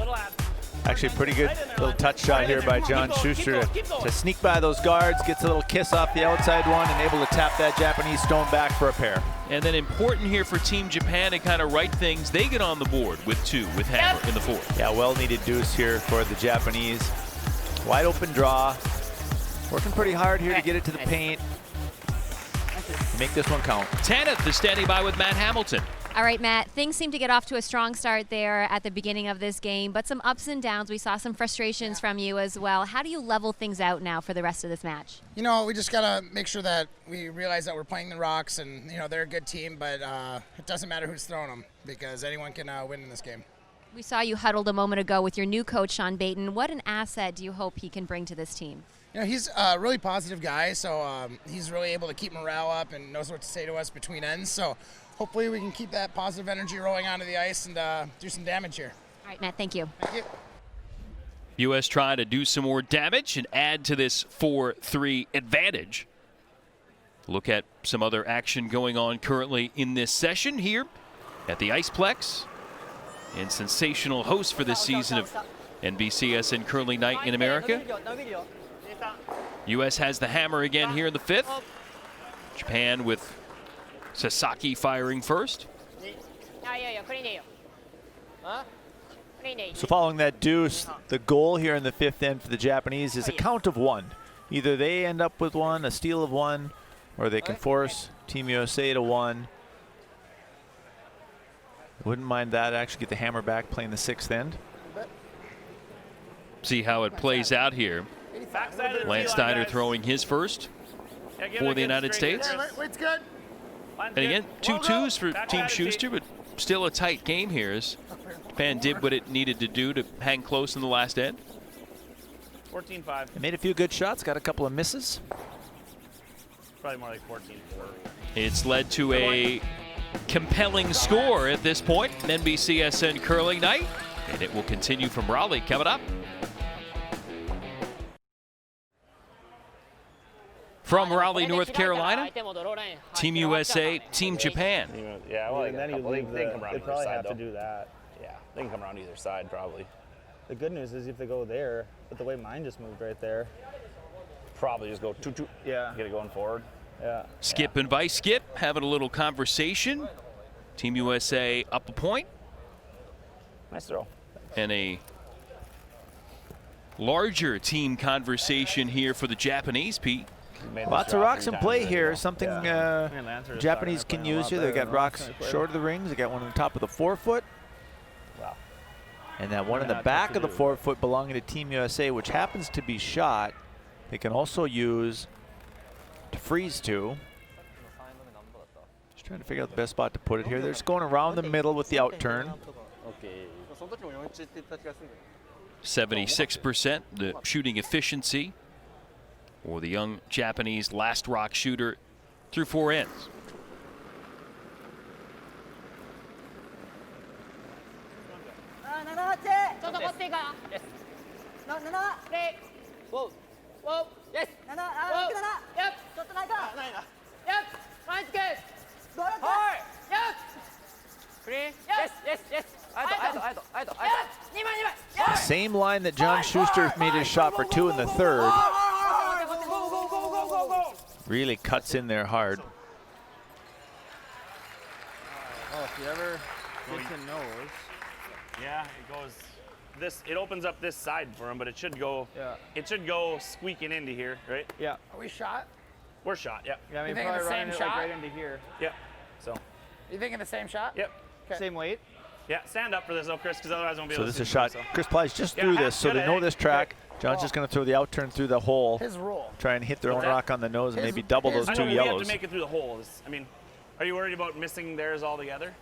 Actually, pretty good little touch shot here by John Schuster to sneak by those guards, gets a little kiss off the outside one, and able to tap that Japanese stone back for a pair. And then important here for Team Japan to kind of right things. They get on the board with 2 with hammer in the fourth. Yeah, well-needed deuce here for the Japanese. Wide open draw. Working pretty hard here to get it to the paint. Make this one count. Tanith is standing by with Matt Hamilton. All right, Matt, things seem to get off to a strong start there at the beginning of this game, but some ups and downs. We saw some frustrations from you as well. How do you level things out now for the rest of this match? You know, we just got to make sure that we realize that we're playing the Rocks, and, you know, they're a good team, but it doesn't matter who's throwing them because anyone can win in this game. We saw you huddled a moment ago with your new coach, Sean Baton. What an asset do you hope he can bring to this team? You know, he's a really positive guy, so he's really able to keep morale up and knows what to say to us between ends. So hopefully we can keep that positive energy rolling onto the ice and do some damage here. All right, Matt, thank you. Thank you. U.S. trying to do some more damage and add to this 4-3 advantage. Look at some other action going on currently in this session here at the Iceplex. And sensational host for this season of NBCSN Curling Night in America. U.S. has the hammer again here in the fifth. Japan with Sasaki firing first. So following that deuce, the goal here in the fifth end for the Japanese is a count of 1. Either they end up with 1, a steal of 1, or they can force Team USA to 1. Wouldn't mind that, actually get the hammer back playing the sixth end. See how it plays out here. Lance Steiner throwing his first for the United States. Wait's good. And again, 2-2s for Team Schuster, but still a tight game here as Japan did what it needed to do to hang close in the last end. 14-5. They made a few good shots, got a couple of misses. Probably more like 14-4. It's led to a compelling score at this point in NBCSN Curling Night, and it will continue from Raleigh coming up. From Raleigh, North Carolina, Team USA, Team Japan. Yeah, well, and then you leave they can come around they either probably side, have to though. do that. Yeah, they can come around either side, probably. The good news is if they go there, but the way mine just moved right there. Probably just go 2-2. Yeah. Get it going forward. Yeah. Skip and Vice Skip having a little conversation. Team USA up a point. Nice throw. And a larger team conversation here for the Japanese, Pete. Lots of rocks in play here. Something Japanese can use here. They've got rocks short of the rings. They got one on the top of the forefoot. Wow. And that one in the back of the forefoot belonging to Team USA, which happens to be shot. They can also use to freeze to. Just trying to figure out the best spot to put it here. They're just going around the middle with the out turn. 76% the shooting efficiency for the young Japanese last rock shooter through 4 ends. Same line that John Schuster made his shot for 2 in the third. Really cuts in there hard. Oh, if you ever get to nose. Yeah, it goes this. It opens up this side for him, but it should go. Yeah. It should go squeaking into here, right? Yeah. Are we shot? We're shot. Yeah. Yeah, I mean, You thinking probably the same running it shot? like right into here. Yep. So. You thinking the same shot? Yep. Okay. Same weight. Yeah. Stand up for this, though, Chris, because otherwise I won't be So able to. this is a shot. So. Chris Ply's just Yeah, through this, so good they know egg. this track. John's just going to throw the out turn through the hole. His rule. Try and hit their own What's that? rock on the nose and His- maybe double his those I 2 know, we have yellows. to make it through the holes. I mean, are you worried about missing theirs altogether?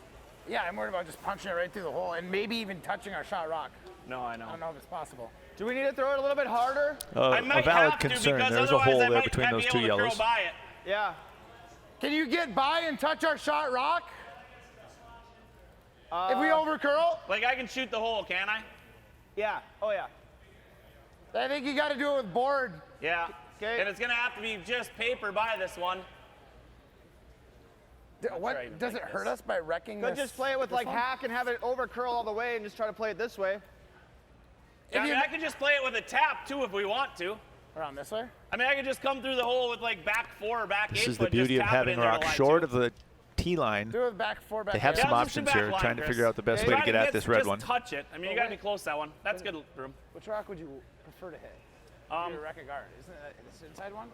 Yeah, I'm worried about just punching it right through the hole and maybe even touching our shot rock. No, I know. I don't know if it's possible. Do we need to throw it a little bit harder? I might a valid have to, concern. because There's a otherwise hole I there might between not those be two able to yellows. curl by it. Yeah. Can you get by and touch our shot rock? If we over curl? Like I can shoot the hole, can I? Yeah. Oh yeah. I think you got to do it with board. Yeah. Okay. And it's gonna have to be just paper by this one. What does it hurt us by wrecking Could this? just play it with this like one? hack and have it over curl all the way and just try to play it this way. Yeah, I mean, I could just play it with a tap too if we want to. Around this way? I mean, I could just come through the hole with like back 4 or back 8 This is foot. the beauty just of tap it having in there to rock line short 2. of the tee line. Do it back 4, back They have 8. some Yeah, let's just options do here, back line, trying to Chris. figure out the best Try way to get at this red just one. touch it. I mean, you gotta be close to that one. That's good room. Which rock would you prefer to hit? Your racket guard. Isn't it this inside one?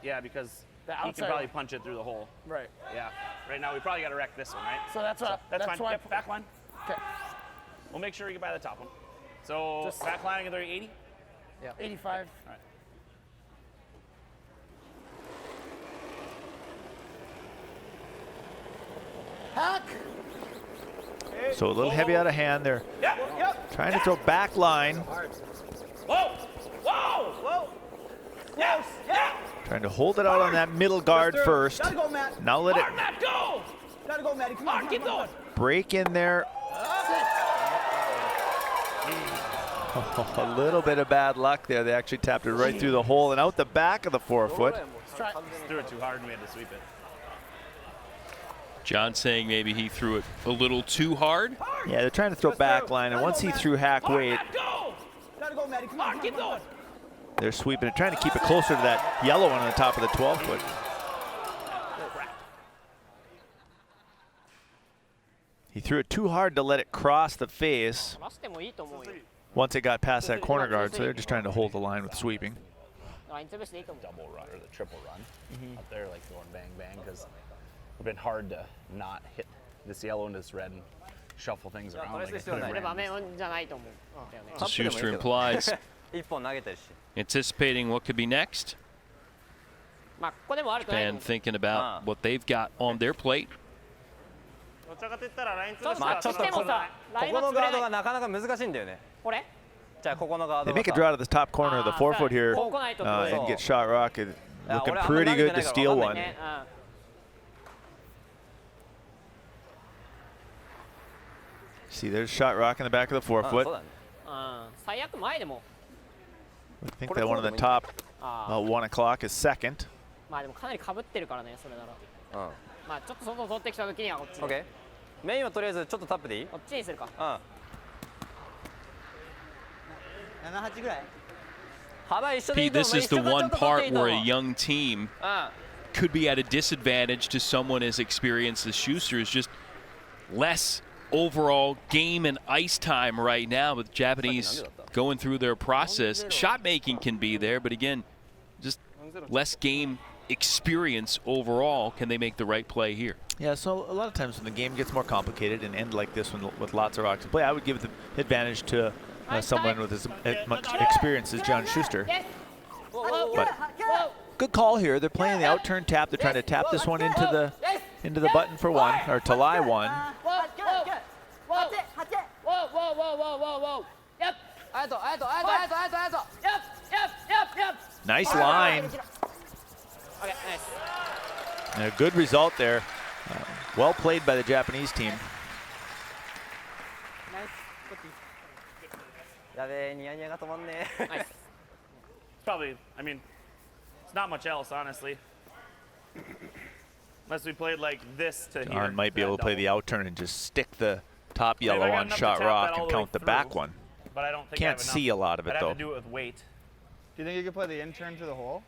Yeah, because The he can outside probably one. punch it through the hole. Right. Yeah. Right now, we probably got to wreck this one, right? So that's what. That's fine. why. Yep, back line. Okay. We'll make sure we get by the top one. So Just- back line at 80. Yeah. 85. All right. Hack. So a little heavy out of hand. They're trying to throw back line. Whoa! Whoa! Whoa! Yes! Yeah! Trying to hold it out on that middle guard first. Gotta go, Matt. Now let it Hard, Matt, go! Gotta go, Matty. Come on. Keep going. break in there. A little bit of bad luck there. They actually tapped it right through the hole and out the back of the 4-foot. Threw it too hard and we had to sweep it. John saying maybe he threw it a little too hard. Yeah, they're trying to throw back line, and once he threw hack weight, Go! Gotta go, Matty. Come on. Keep going. they're sweeping it, trying to keep it closer to that yellow one on the top of the 12-foot. He threw it too hard to let it cross the face once it got past that corner guard, so they're just trying to hold the line with sweeping. Double run or the triple run up there, like going bang bang, because it's been hard to not hit this yellow and this red and shuffle things around. Like So Schuster implies anticipating what could be next. Japan thinking about what they've got on their plate. まあちょっとここのガードがなかなか難しいんだよね。じゃあここのガード They make a draw to the top corner of the 4-foot here and get shot rock. Looking pretty good to steal one. See, there's shot rock in the back of the 4-foot. I think that one on the top, 1 o'clock, is second. まあでもかなり被ってるからね、それなら。まあちょっと外を取ってきた時にはこっち。 OK。メインはとりあえずちょっとタップでいい？こっちにするか。 78ぐらい。 Pete, this is the one part where a young team could be at a disadvantage to someone as experienced as Schuster. Is just less overall game and ice time right now with Japanese going through their process. Shot making can be there, but again, just less game experience overall. Can they make the right play here? Yeah, so a lot of times when the game gets more complicated and end like this one with lots of rocks to play, I would give the advantage to someone with as much experience as John Schuster. But good call here. They're playing the out-turn tap. They're trying to tap this one into the button for one, or to lie one. Nice line. Okay, nice. And a good result there. Well played by the Japanese team. Probably, I mean, it's not much else, honestly. Unless we played like this to here. John might be able to play the out-turn and just stick the top yellow on shot rock and count the back one. But I don't think Can't see a lot of it, I'd though. have to do it with weight. Do you think you could play the in-turn to the hole?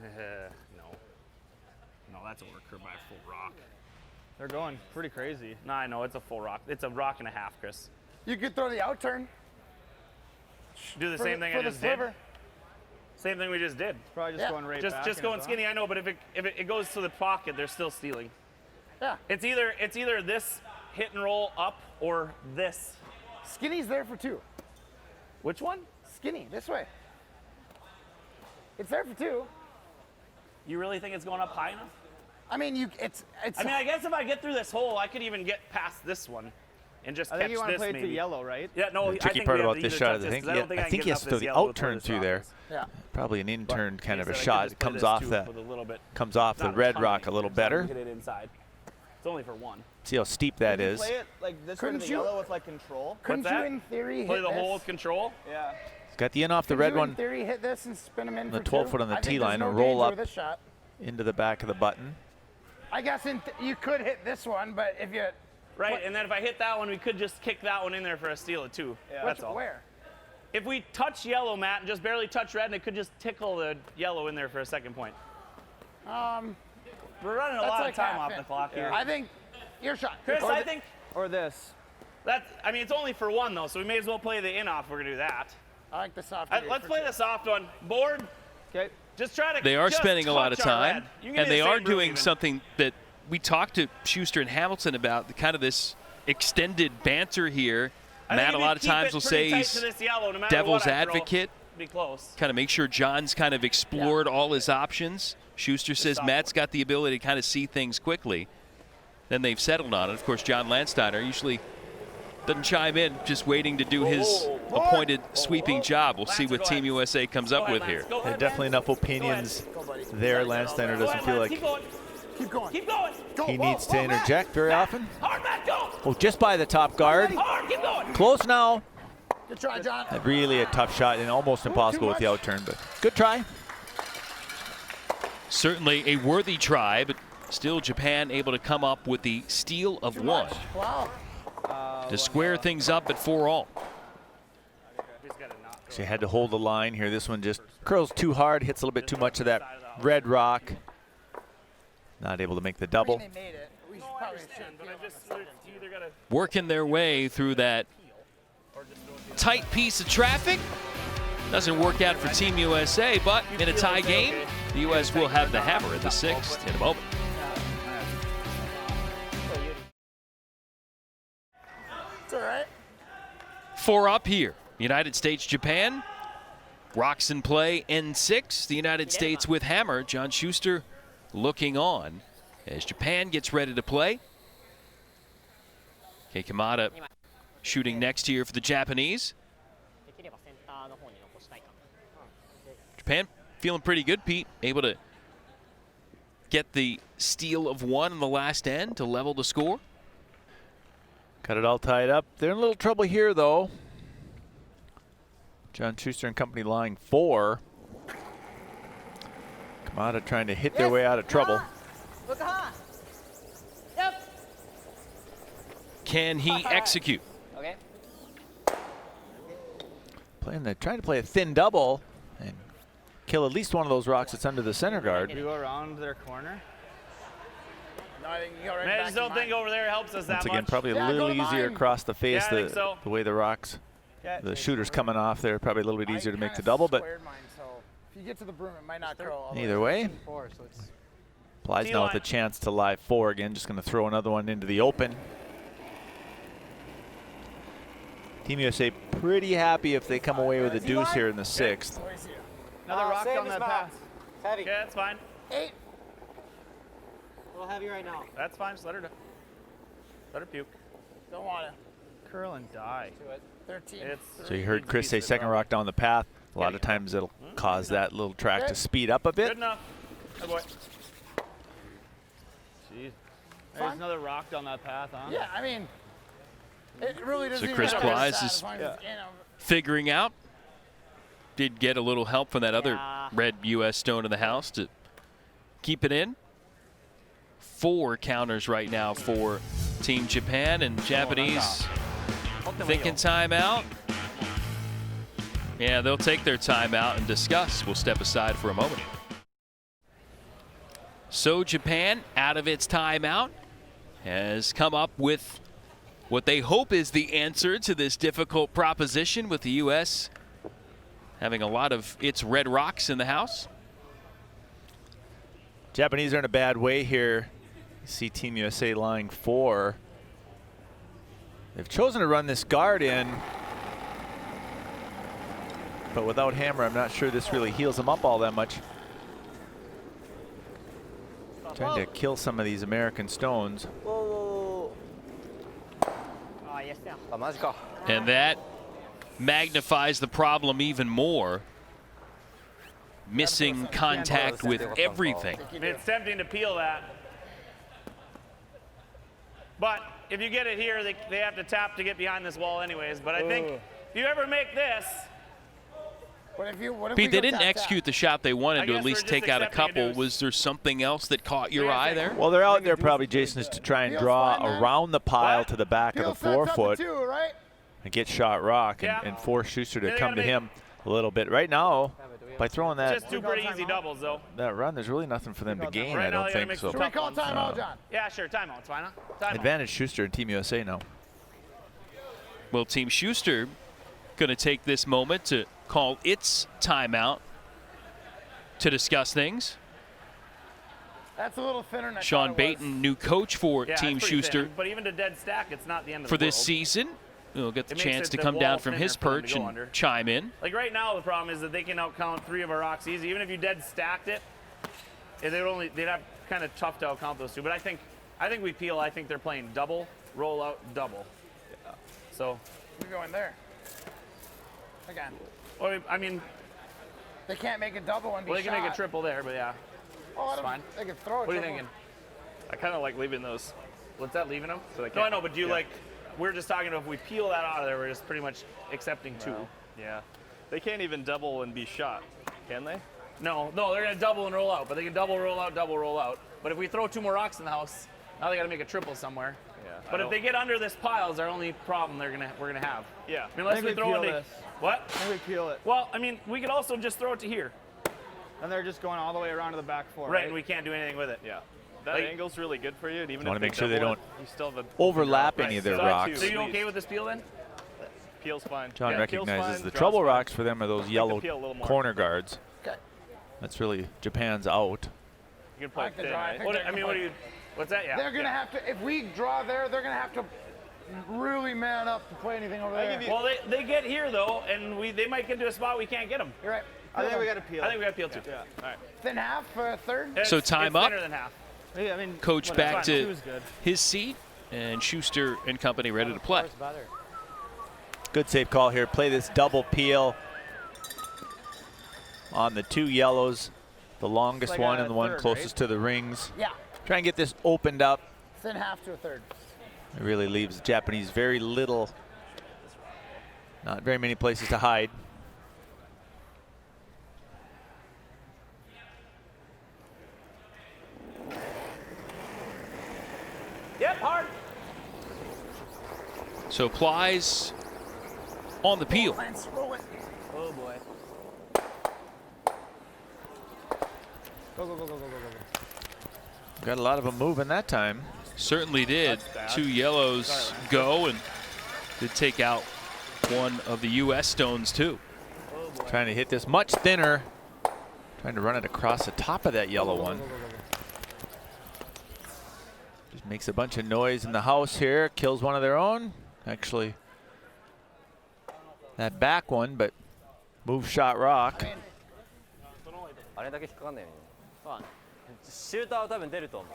No. No, that's a worker by a full rock. They're going pretty crazy. No, I know, it's a full rock. It's a rock and a half, Chris. You could throw the out-turn. Do the same thing I just did. Same thing we just did. Probably just going right back. Just going skinny, I know, but if it goes to the pocket, they're still stealing. Yeah. It's either this hit and roll up or this. Skinny's there for two. Which one? Skinny, this way. It's there for two. You really think it's going up high enough? I mean, it's. I mean, I guess if I get through this hole, I could even get past this one and just I catch think you want to this play maybe. to yellow, right? Yeah, no. The tricky part about this shot is I think he has to throw the out turn through there. Yeah. Probably an in turn kind of a I could shot. just It play comes this off too the with a little bit. comes off the Not red ton rock a of little it, so I can better. Get it inside. It's only for one. See how steep that Could you is. play it like this Couldn't with the you- yellow with like control? Couldn't What's you, that? in theory, Play hit the this? hole with control. Yeah. He's got the in off the Couldn't red you, one in theory, hit this and spin him in the for 12 two? foot on the I think tee there's line no and roll danger up with this shot. into the back of the button. I guess you could hit this one, but if you. Right, and then if I hit that one, we could just kick that one in there for a steal of two. Yeah. That's all. Where? If we touch yellow, Matt, and just barely touch red, and it could just tickle the yellow in there for a second point. We're running a That's lot like of time half off in. the clock here. I think your shot. Chris, I think Or this. I mean, it's only for one though, so we may as well play the in off. We're gonna do that. I like the soft. Let's play the soft one. Board. Okay. Just try to. They are just spending a lot of touch our time, red. You can get and in they the are same room doing even. something that we talked to Schuster and Hamilton about, the kind of this extended banter here. I think Matt a if you lot of keep times it will pretty say tight he's to this yellow, no matter devil's what I throw, advocate. be close. Kind of make sure John's kind of explored all his options. Schuster says Matt's got the ability to kind of see things quickly. Then they've settled on it. Of course, John Landsteiner usually doesn't chime in, just waiting to do his appointed sweeping job. We'll see what Team USA comes up with here. There are definitely enough opinions there. Landsteiner doesn't feel like Keep going. Keep going. Keep going. he needs to interject very often. Hard, Matt, go. Oh, just by the top guard. Hard, keep going. Close now. Good try, John. Really a tough shot and almost impossible with the out turn, but good try. Certainly a worthy try, but still Japan able to come up with the steal of one Wow. to square things up at 4-all. She had to hold the line here. This one just curls too hard, hits a little bit too much of that red rock. Not able to make the double. They made it. We probably should. Working their way through that tight piece of traffic. Doesn't work out for Team USA, but in a tie game, the U.S. will have the hammer in the sixth in a moment. It's all right. 4 up here. United States, Japan. Rocks in play, N6. The United States with hammer. John Schuster looking on as Japan gets ready to play. Kei Kamada shooting next here for the Japanese. Japan feeling pretty good, Pete. Able to get the steal of one in the last end to level the score. Got it all tied up. They're in a little trouble here, though. John Schuster and company line 4. Kamada trying to hit their way out of trouble. Can he execute? Okay. Trying to play a thin double and kill at least one of those rocks that's under the center guard. You go around their corner. No, I think you go right Man, I back just to don't mine. think over there helps us that Once much. again, probably a Yeah, little go to easier mine. across the face, Yeah, I think so. the way the rocks, the shooter's coming off there, probably a little bit easier to make the double, but Squared mine, so if you get to the broom, it might not curl all the either way, Four, so it's Bly's now with a chance to live 4 again, just going to throw another one into the open. Team USA pretty happy if they come away with a deuce here in the 6th. Another rock on that pass. It's heavy. Yeah, that's fine. 8. A little heavy right now. That's fine. Just let her puke. Don't want to. Curl and die. 13. So you heard Chris say second rock down the path. A lot of times it'll cause that little track to speed up a bit. Good enough. Good boy. Jeez. There's another rock down that path, huh? Yeah, I mean, it really doesn't So Chris even matter Bly's as is long as it's, you know, figuring out. Did get a little help from that other red U.S. stone in the house to keep it in. 4 counters right now for Team Japan, and Japanese thinking timeout. Yeah, they'll take their timeout and discuss. We'll step aside for a moment. So Japan, out of its timeout, has come up with what they hope is the answer to this difficult proposition, with the U.S. having a lot of its red rocks in the house. Japanese are in a bad way here. You see Team USA lying 4. They've chosen to run this guard in, but without hammer, I'm not sure this really heals them up all that much. Trying to kill some of these American stones. And that magnifies the problem even more. Missing contact with everything. It's tempting to peel that. But if you get it here, they have to tap to get behind this wall anyways. But I think if you ever make this. Pete, they didn't execute the shot they wanted to at least take out a couple. Was there something else that caught your eye there? Well, they're out there probably, Jason, is to try and draw around the pile to the back of the forefoot and get shot rock and force Schuster to come to him a little bit. Right now, by throwing that, just two pretty easy doubles, though. That run, there's really nothing for them to gain, I don't think. So, should we call timeout, John? Yeah, sure, timeout. It's fine, huh? Advantage Schuster and Team USA now. Well, Team Schuster going to take this moment to call its timeout to discuss things. That's a little thinner than Sean Baton, new coach for Team Schuster. But even to dead stack, it's not the end of for the this world. season. He'll get the chance to come down from his perch and chime in. Like right now, the problem is that they can outcount 3 of our rocks easy. Even if you dead stacked it, they'd have kind of tough to outcount those 2. But I think we peel. I think they're playing double, roll out, double. Yeah. So we go in there again. Well, I mean, they can't make a double and be well, they can make a triple there, but yeah, it's fine. They can throw it. What are you thinking? I kind of like leaving those. What's that, leaving them? So No, I know, but do you like? We're just talking about if we peel that out of there, we're just pretty much accepting 2. Yeah. They can't even double and be shot, can they? No, they're going to double and roll out, but they can double, roll out. But if we throw 2 more rocks in the house, now they got to make a triple somewhere. Yeah. But if they get under this pile, is our only problem we're going to have. Yeah. I mean, unless we throw it to, what? I think we peel it. Well, I mean, we could also just throw it to here. And they're just going all the way around to the back 4, right? And we can't do anything with it. Yeah. That angle's really good for you. And even want to if make sure they don't still have overlap any of their rocks. So you okay with this peel then? Peel's fine. John recognizes the trouble rocks for them are those yellow corner guards. Okay. That's really Japan's out. You can play thin, right? What's that? Yeah. They're going to have to, if we draw there, they're going to have to really man up to play anything over there. Well, they get here, though, and they might get to a spot we can't get them. You're right. I think we got to peel. I think we got to peel, too. Yeah. All right. Thin half, third? So time up. Thinner than half. Yeah, I mean, Coach back to his seat, and Schuster and company ready to play. Good safe call here. Play this double peel on the 2 yellows, the longest one and the one closest to the rings. Yeah. Try and get this opened up. Thin half to a third. It really leaves the Japanese very little, not very many places to hide. Yep, hard. So Plies on the peel. Oh boy. Go. Got a lot of them moving that time. Certainly did. 2 yellows go and did take out one of the U.S. stones too. Trying to hit this much thinner. Trying to run it across the top of that yellow one. Just makes a bunch of noise in the house here. Kills one of their own. Actually, that back one, but move shot rock. あれだけ引っかかんないよね。シューターは多分出ると思う。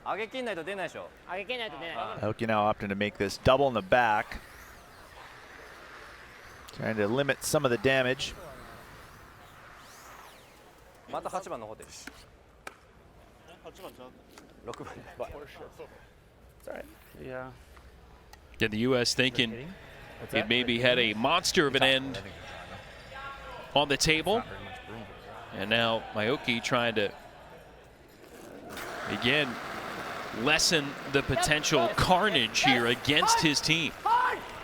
上げきんないと出ないでしょ。上げきんないと出ない。 Aoki now opting to make this double in the back. Trying to limit some of the damage. また8番残ってるし。6番。Sorry. Yeah. And the U.S. thinking it maybe had a monster of an end on the table. And now Aoki trying to, again, lessen the potential carnage here against his team.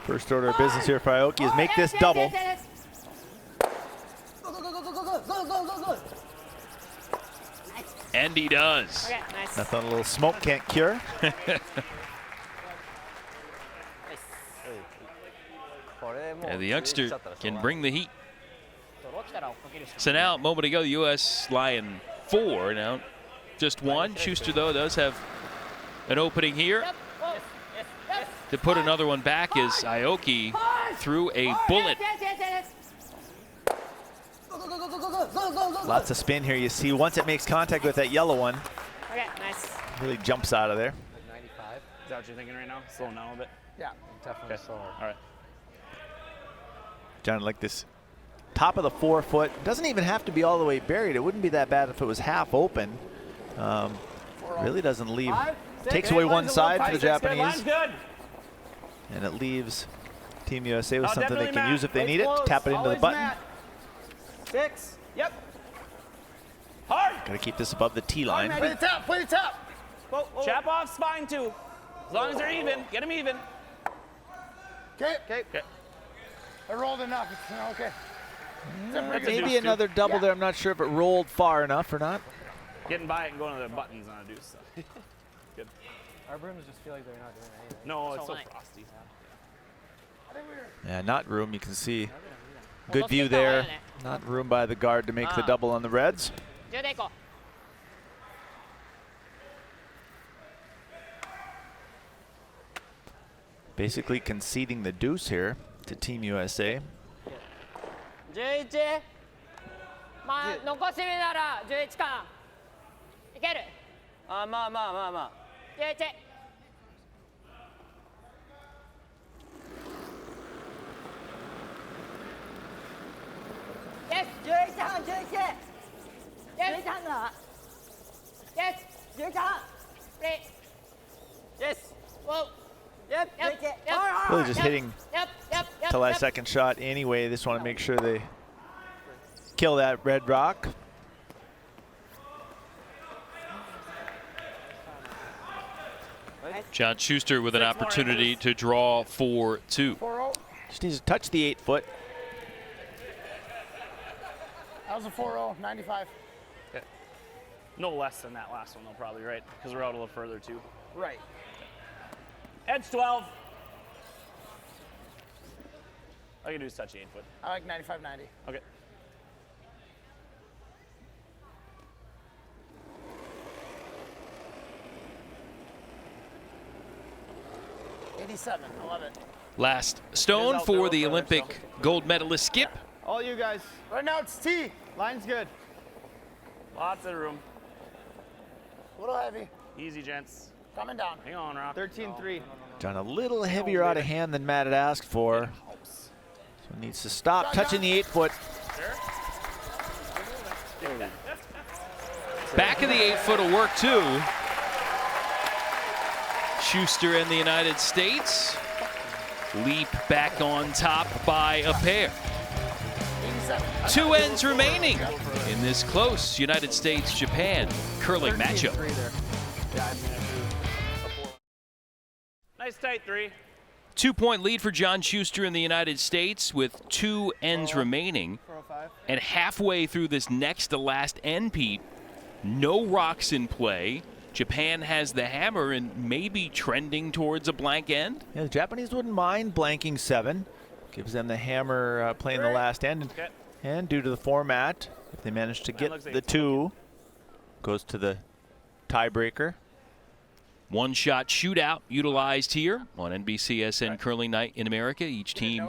First order of business here for Aoki is make this double. And he does. Okay, nice. Nothing a little smoke can't cure. And the youngster can bring the heat. So now, a moment ago, the U.S. lying 4. Now, just 1. Schuster, though, does have an opening here. To put another one back is Aoki threw a bullet. Lots of spin here. You see once it makes contact with that yellow one, Okay, nice. really jumps out of there. 95. Is that what you're thinking right now? Slowing down a bit? Yeah, definitely slower. All right. John, like this top of the 4 foot, doesn't even have to be all the way buried. It wouldn't be that bad if it was half open. Really doesn't leave, takes away one side for the Japanese. Line's good. And it leaves Team USA with Oh, something they definitely can Matt. use if they Wait's need it. close. Tap it into the Always button. Matt. 6. Yep. Hard. Got to keep this above the T line. Play the top, play the top. Whoa, whoa. Chap off spine too. As long as they're even, get them even. Okay. Okay. I rolled enough. Okay. Maybe another double there. I'm not sure if it rolled far enough or not. Getting by it and going to the buttons on a deuce. So. Good. Our brooms just feel like they're not doing anything. No, it's so frosty. Yeah, not room. You can see good view there. Not room by the guard to make the double on the Reds. 10でいこう。 Basically conceding the deuce here to Team USA. 11。まあ残せるなら11か。いける。あ、まあまあまあまあ。11。Yes. 11半11。Yes. 11半だ。Yes. 11半。Ready. Yes. Whoa. Yep. Yep. Yep. Really just hitting Yep. Yep. Yep. till that second shot anyway. They just want to make sure they kill that red rock. John Schuster with an opportunity to draw for 2. Just needs to touch the 8 foot. That was a 4-0, 95. Okay. No less than that last one though, probably, right? Because we're out a little further too. Right. Edge 12. All you can do is touch the 8 foot. I like 95, 90. Okay. I love it. Last stone for the Olympic gold medalist Skip. All you guys. Right now it's T. Line's good. Lots of room. A little heavy. Easy, gents. Coming down. Hang on, Rock. 13-3. John, a little heavier out of hand than Matt had asked for. So needs to stop touching the 8 foot. Back of the 8 foot will work too. Schuster and the United States leap back on top by a pair. 2 ends remaining in this close United States-Japan curling matchup. Nice tight 3. 2-point lead for John Schuster in the United States with 2 ends remaining. And halfway through this next to last end, Pete, no rocks in play. Japan has the hammer and maybe trending towards a blank end. Yeah, the Japanese wouldn't mind blanking 7. Gives them the hammer playing the last end. And due to the format, if they manage to get the 2, goes to the tiebreaker. One-shot shootout utilized here on NBCSN Curling Night in America. Each team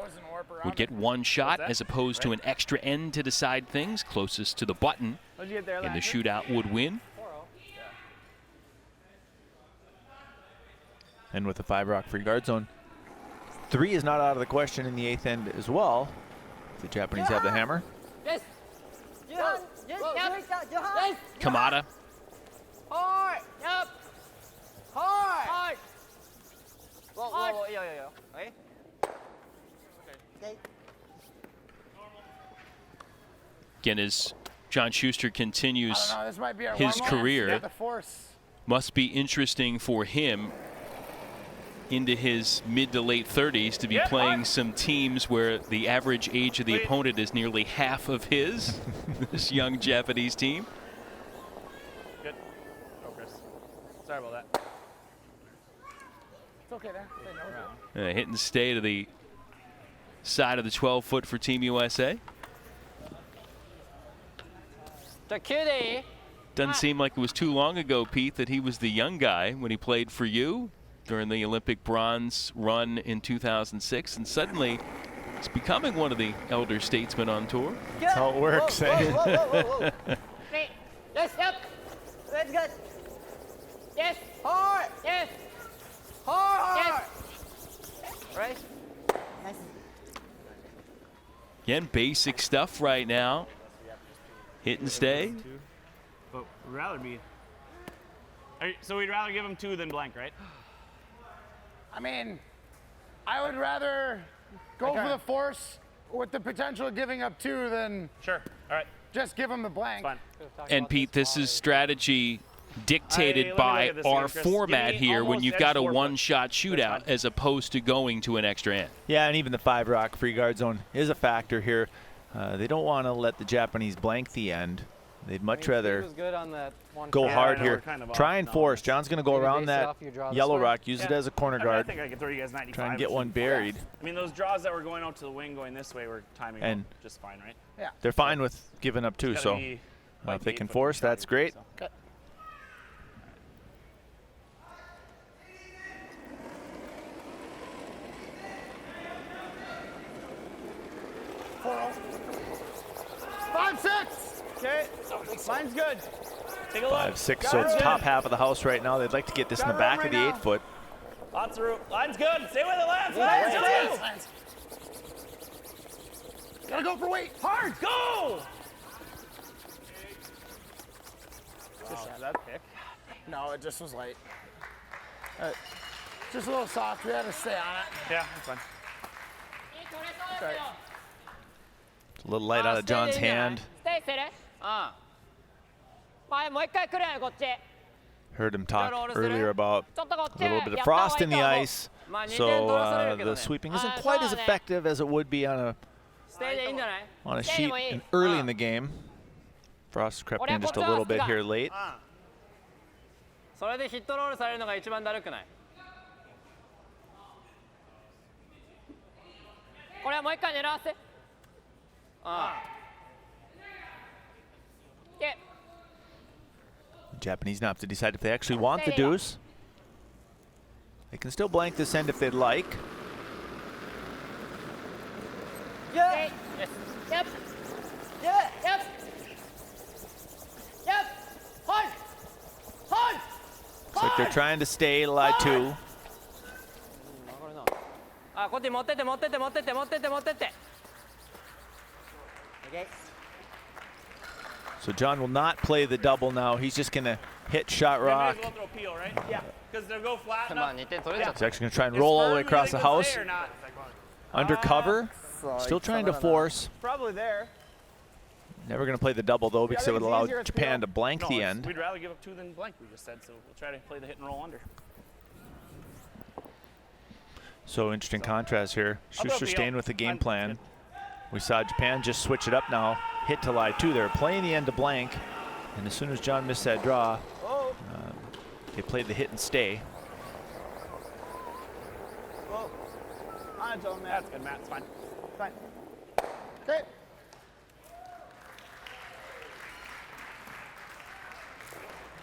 would get 1 shot as opposed to an extra end to decide things. Closest to the button in the shootout would win. And with the 5 rock free guard zone, 3 is not out of the question in the 8th end as well. The Japanese have the hammer. Yes. Yes. Yes. Kamada. Hard. Yep. Hard. Hard. Whoa, whoa, whoa, yeah. Okay? Again, as John Schuster continues This might be our his warm-up. career, Yeah, the force. must be interesting for him into his mid to late 30s to be playing some teams where the average age of the opponent is nearly half of his. This young Japanese team. Good. Oh, Chris. Sorry about that. It's okay there. They know it. Hit and stay to the side of the 12 foot for Team USA. Doesn't seem like it was too long ago, Pete, that he was the young guy when he played for you during the Olympic bronze run in 2006, and suddenly He's becoming one of the elder statesmen on tour. That's how it works, eh? Yes, yep. That's good. Yes. Hard. Yes. Hard. Yes. Right. Nice. Again, basic stuff right now. Hit and stay. But we'd rather be. So we'd rather give him 2 than blank, right? I mean, I would rather go for the force with the potential of giving up 2 than sure. All right. Just give him the blank. Fine. And Pete, this is strategy dictated by our format here when you've got a one-shot shootout as opposed to going to an extra end. Yeah, and even the 5-rock free guard zone is a factor here. They don't want to let the Japanese blank the end. They'd much rather go hard here. Try and force. John's going to go around that yellow rock, use it as a corner guard. I think I could throw you guys 95. Try and get one buried. I mean, those draws that were going out to the wing going this way were timing And just fine, right? Yeah. They're fine with giving up 2, so if they can force, that's great. Okay. Five, 6. Okay. Mine's good. Take a look. 5-6, so it's top half of the house right now. They'd like to get this in the back of the 8-foot. Lots of room. Line's good. Stay with it, Lance. Lance. Gotta go for weight. Hard. Go. That pick. No, it just was light. Just a little soft. We had to stay on it. Yeah, that's fine. Okay. It's a little light out of John's hand. Stay steady. Heard him talk earlier about a little bit of frost in the ice, so the sweeping isn't quite as effective as it would be on a sheet early in the game. Frost crept in just a little bit here late. それでヒットロールされるのが一番だるくない？これはもう一回狙わせ。Japanese now have to decide if they actually want the deuce. They can still blank this end if they'd like. Yep. Yep. Yep. Yep. Yep. Hard. Hard. Looks like they're trying to stay lie 2. こっち持ってって持ってって持ってって持ってって持ってって。Okay. So John will not play the double now. He's just going to hit shot rock. May as well throw peel, right? Yeah. Because they'll go flat enough. He's actually going to try and roll all the way across the house. Undercover. Still trying to force. Probably there. Never going to play the double, though, because it would allow Japan to blank the end. We'd rather give up 2 than blank, we just said, so we'll try to play the hit and roll under. So interesting contrast here. Schuster staying with the game plan. We saw Japan just switch it up now. Hit to lie 2. They're playing the end to blank. And as soon as John missed that draw, they played the hit and stay. Whoa. On its own, Matt. That's good, Matt. It's fine. Fine. Okay.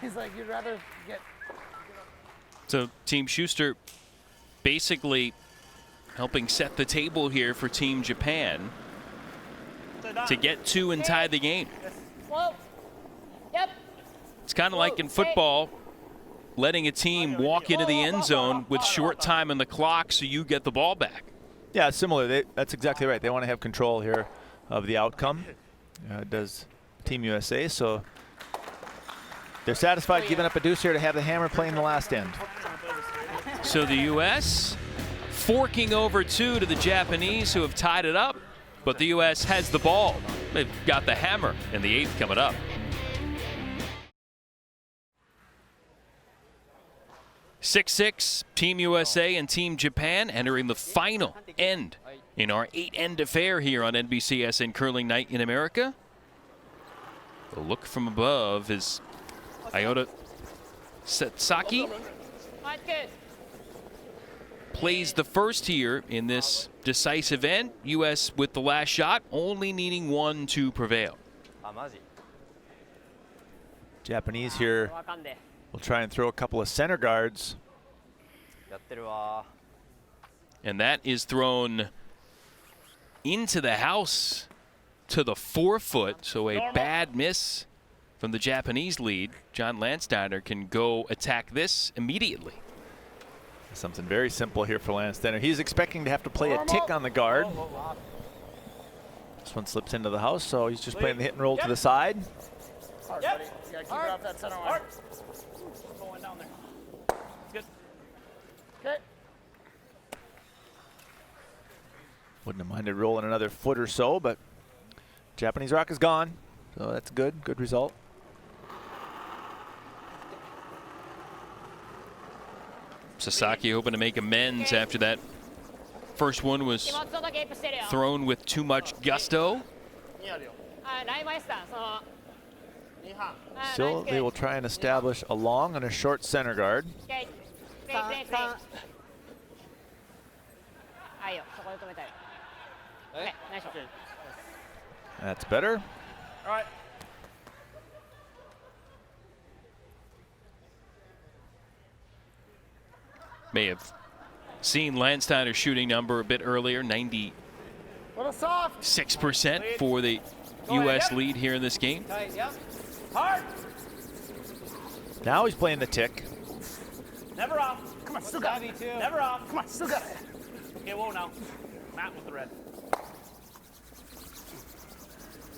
He's like, you'd rather get. So Team Schuster basically helping set the table here for Team Japan to get 2 and tie the game. Whoa. Yep. It's kind of like in football, letting a team walk into the end zone with short time on the clock so you get the ball back. Yeah, similar. That's exactly right. They want to have control here of the outcome. Does Team USA, so they're satisfied giving up a deuce here to have the hammer play in the last end. So the U.S. forking over 2 to the Japanese, who have tied it up, but the U.S. has the ball. They've got the hammer in the 8th coming up. 6-6, Team USA and Team Japan entering the final end in our 8-end affair here on NBCSN Curling Night in America. The look from above is Iota Setsaki. Plays the first here in this decisive end. U.S. with the last shot, only needing 1 to prevail. Japanese here will try and throw a couple of center guards. And that is thrown into the house to the 4-foot, so a bad miss from the Japanese lead. John Landsteiner can go attack this immediately. Something very simple here for Landsteiner. He's expecting to have to play a tick on the guard. This one slips into the house, so he's just playing the hit and roll to the side. Hard, buddy. You gotta keep it off that center line. Going down there. Good. Okay. Wouldn't have minded rolling another foot or so, but Japanese rock is gone, so that's good. Good result. Sasaki hoping to make amends after that first one was thrown with too much gusto. Still, they will try and establish a long and a short center guard. That's better. All right. May have seen Landsteiner's shooting number a bit earlier, 96% for the U.S. lead here in this game. Hard. Now he's playing the tick. Never off. Come on, still got it. Never off. Come on, still got it. Okay, whoa now. Matt with the red.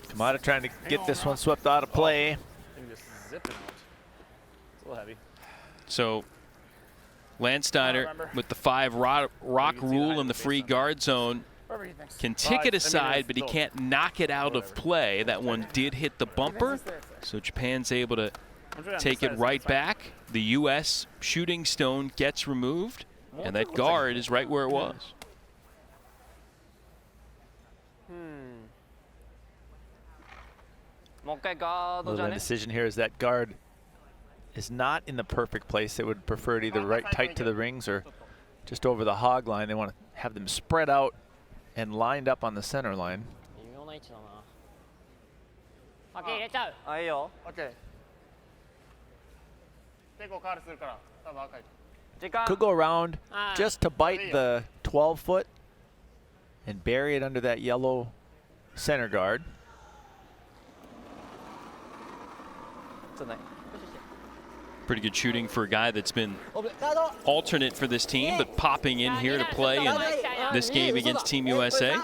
Kamada trying to get this one swept out of play. Just zipping out. It's a little heavy. So Landsteiner with the 5 rock rule in the free guard zone can tick it aside, but he can't knock it out of play. That one did hit the bumper, so Japan's able to take it right back. The U.S. shooting stone gets removed, and that guard is right where it was. A little indecision here is that guard is not in the perfect place. They would prefer it either right tight to the rings or just over the hog line. They want to have them spread out and lined up on the center line. Okay. Could go around just to bite the 12-foot and bury it under that yellow center guard. Pretty good shooting for a guy that's been alternate for this team, but popping in here to play in this game against Team USA.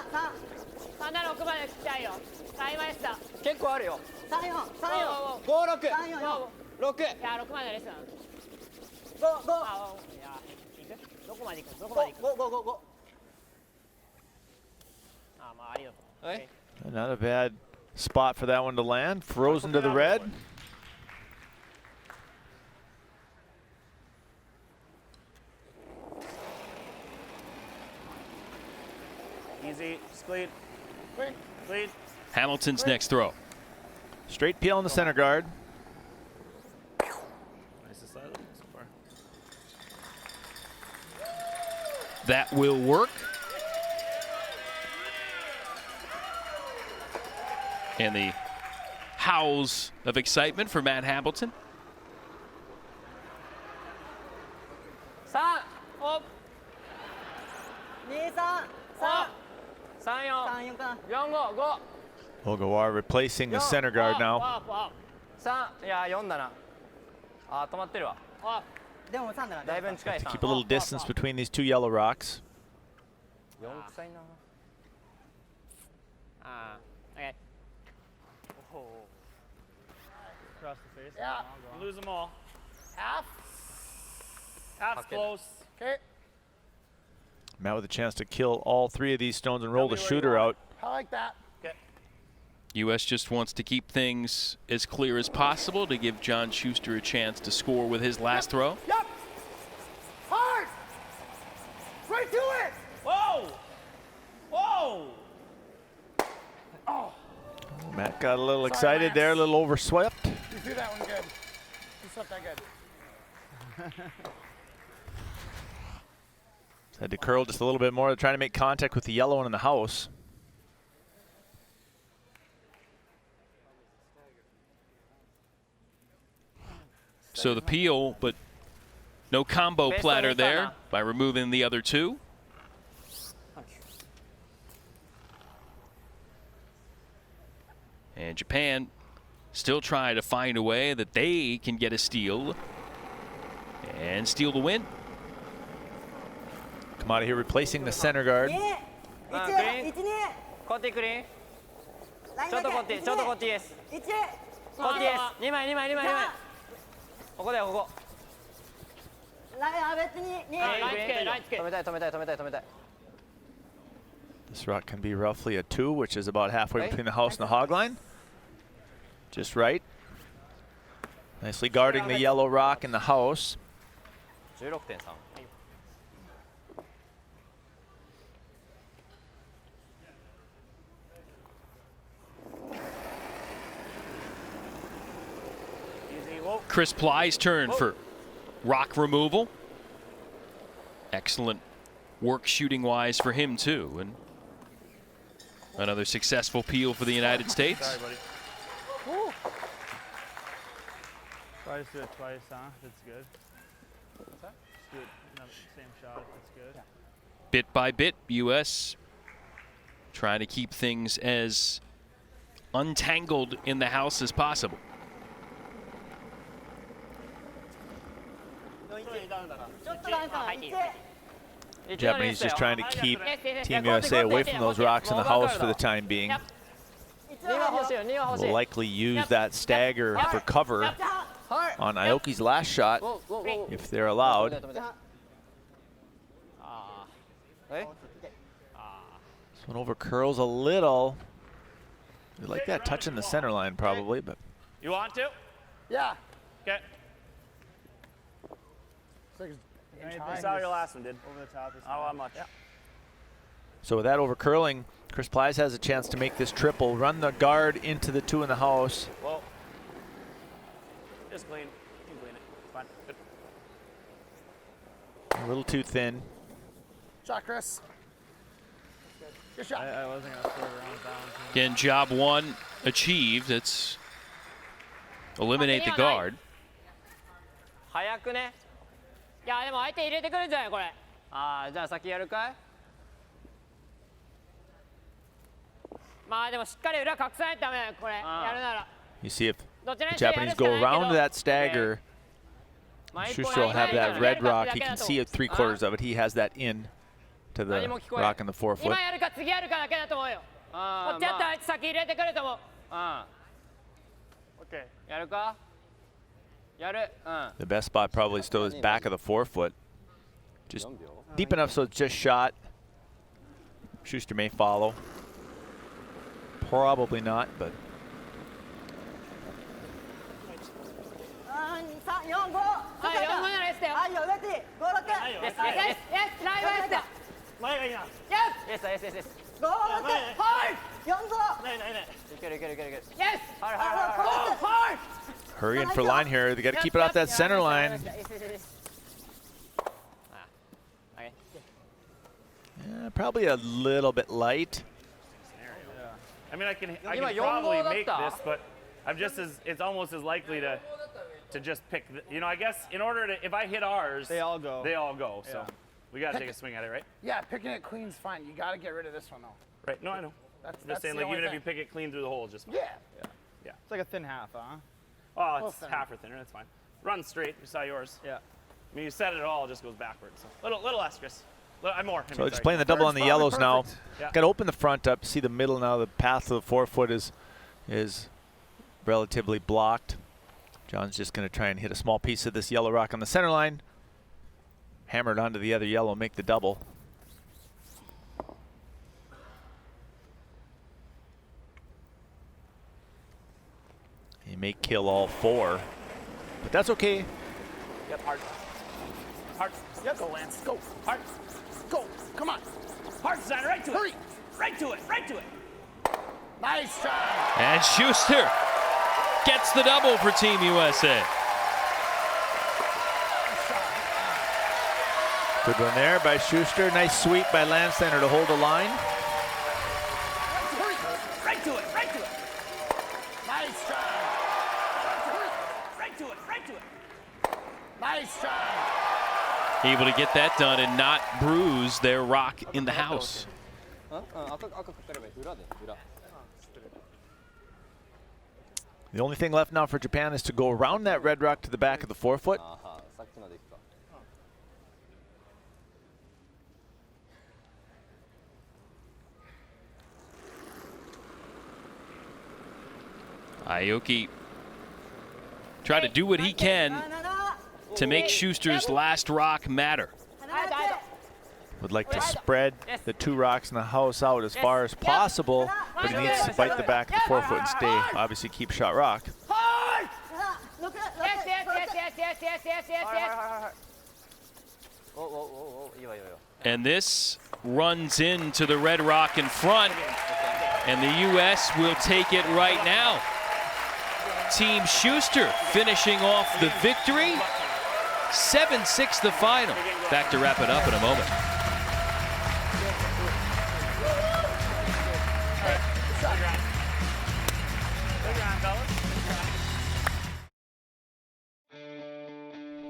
Not a bad spot for that one to land. Frozen to the red. Easy. Just clean. Clean. Hamilton's next throw. Straight peel in the center guard. Nicest side so far. That will work. And the howls of excitement for Matt Hamilton. Ogawa replacing the center guard now. To keep a little distance between these two yellow rocks. Okay. Across the face. Yeah. You lose them all. Half's close. Okay. Matt with a chance to kill all 3 of these stones and roll the shooter out. I like that. Okay. U.S. just wants to keep things as clear as possible to give John Schuster a chance to score with his last throw. Yep. Hard. Right to it. Whoa. Whoa. Oh. Matt got a little excited there, a little overswept. You threw that one good. You swept that good. Had to curl just a little bit more, trying to make contact with the yellow one in the house. So the peel, but no combo platter there by removing the other 2. And Japan still trying to find a way that they can get a steal and steal the win. Kamada here replacing the center guard. こっちクリーンちょっとこっちですこっちです2枚ここだよここ止めたい This rock can be roughly a 2, which is about halfway between the house and the hog line. Just right. Nicely guarding the yellow rock in the house. 16.3 Chris Ply's turn for rock removal. Excellent work shooting-wise for him, too. And another successful peel for the United States. Sorry, buddy. Try to do it twice, huh? That's good. Just do it another same shot if it's good. Bit by bit, U.S. trying to keep things as untangled in the house as possible. Japanese just trying to keep Team USA away from those rocks in the house for the time being. Will likely use that stagger for cover on Aoki's last shot if they're allowed. This one over curls a little. We like that touching the center line probably, but You want to? Yeah. Okay. I saw your last one, dude. Over the top. Not much. Yeah. so with that over curling, Chris Plyes has a chance to make this triple, run the guard into the 2 in the house. Well, just clean. You can clean it. It's fine. Good. A little too thin. Shot, Chris. Good shot. I wasn't going to throw it around bounds. Again, job 1 achieved. It's eliminate the guard. 早くねいやでも相手入れてくるんじゃないこれああじゃあ先やるかいまあでもしっかり裏隠さないとダメだよこれやるなら You see if the Japanese go around that stagger, Schuster will have that red rock. He can see it 3/4 of it. He has that in to the rock in the 4 foot. 今やるか次やるかだけだと思うよこっちやったらあいつ先入れてくると思うやるかやる The best spot probably still is back of the 4 foot. Just deep enough so it's just shot. Schuster may follow. Probably not, but. 3、4、5。はい、4、5ならですよ。はい、よ、レディー、5、6。イエス、ライブです。前がいいな。イエス、イエス、イエス、イエス。5、6、はい、4、5。ない。いける。イエス。はい。Hurrying for line here. They got to keep it off that center line. Yeah, probably a little bit light. I mean, I can probably make this, but it's almost as likely to just pick. I guess in order to, if I hit ours, they all go. So we got to take a swing at it, right? Yeah, picking it clean's fine. You got to get rid of this one though. Right. No, I know. I'm just saying, like even if you pick it clean through the hole, it's just fine. Yeah. It's like a thin half, huh? Oh, it's half or thinner. That's fine. Run straight. You saw yours. Yeah. I mean, you set it all, it just goes backwards. So little less, Chris. More. So just playing the double on the yellows now. Got to open the front up. See the middle now. The path to the 4 foot is relatively blocked. John's just going to try and hit a small piece of this yellow rock on the center line. Hammer it onto the other yellow, make the double. He may kill all 4, but that's okay. Yep, hard. Yep. Go, Lance. Go. Hard. Go. Come on. Hard design. Right to Hurry. it. Right to it. Nice try. And Schuster gets the double for Team USA. Good one there by Schuster. Nice sweep by Landsteiner to hold the line. Right to it. Nice try. Right to it. Nice try. Able to get that done and not bruise their rock in the house. The only thing left now for Japan is to go around that red rock to the back of the forefoot. Aoki try to do what he can to make Schuster's last rock matter. Would like to spread the 2 rocks in the house out as far as possible, but he needs to bite the back of the forefoot and stay, obviously keep shot rock. And this runs into the red rock in front, and the U.S. will take it right now. Team Schuster finishing off the victory. 7-6 the final. Back to wrap it up in a moment.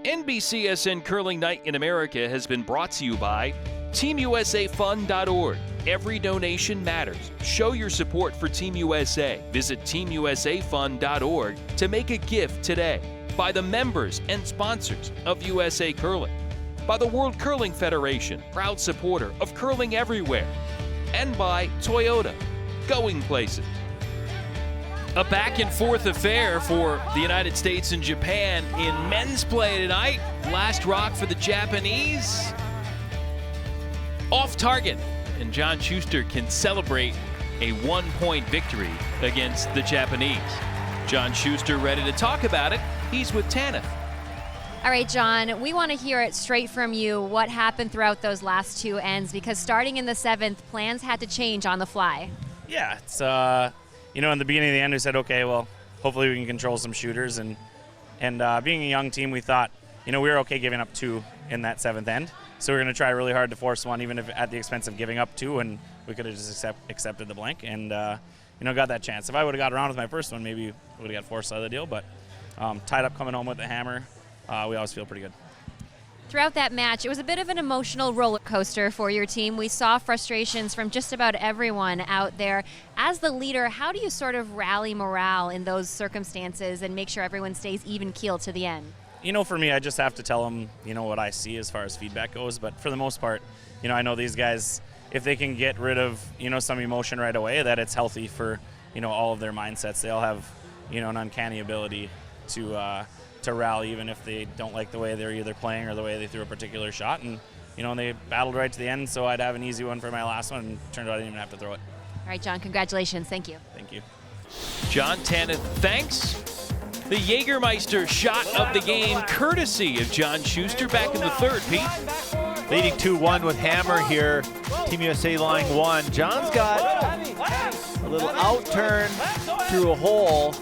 NBCSN Curling Night in America has been brought to you by TeamUSAFund.org. Every donation matters. Show your support for Team USA. Visit TeamUSAFund.org to make a gift today. By the members and sponsors of USA Curling. By the World Curling Federation, proud supporter of curling everywhere. And by Toyota, going places. A back-and-forth affair for the United States and Japan in men's play tonight. Last rock for the Japanese. Off target, and John Schuster can celebrate a 1-point victory against the Japanese. John Schuster ready to talk about it. He's with Tanith. All right, John, we want to hear it straight from you what happened throughout those last 2 ends, because starting in the 7th, plans had to change on the fly. Yeah, it's you know, in the beginning of the end, we said, okay, well, hopefully we can control some shooters, and being a young team, we thought, you know, we were okay giving up 2 in that 7th end, so we're going to try really hard to force 1, even if at the expense of giving up 2, and we could have just accepted the blank, and you know, got that chance. If I would have got around with my first one, maybe would have got forced out of the deal, but tied up coming home with the hammer, we always feel pretty good. Throughout that match, it was a bit of an emotional roller coaster for your team. We saw frustrations from just about everyone out there. As the leader, how do you sort of rally morale in those circumstances and make sure everyone stays even keeled to the end? You know, for me, I just have to tell them, you know, what I see as far as feedback goes. But for the most part, you know, I know these guys, if they can get rid of, you know, some emotion right away, that it's healthy for, you know, all of their mindsets. They all have, you know, an uncanny ability to rally, even if they don't like the way they're either playing or the way they threw a particular shot. And, you know, they battled right to the end, so I'd have an easy one for my last one, and turned out I didn't even have to throw it. All right, John, congratulations. Thank you. Thank you. John Tanith, thanks. The Jägermeister shot of the game, courtesy of John Schuster, back in the 3rd, Pete. Leading 2-1 with hammer here. Team USA line 1. John's got a little out turn through a hole,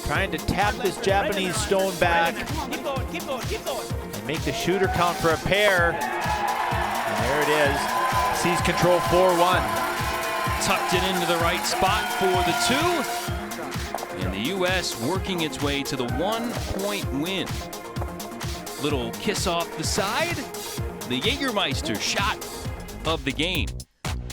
trying to tap this Japanese stone back and make the shooter count for a pair. And there it is. Sees control 4-1. Tucked it into the right spot for the 2. And the U.S. working its way to the 1-point win. Little kiss off the side. The Jägermeister shot of the game.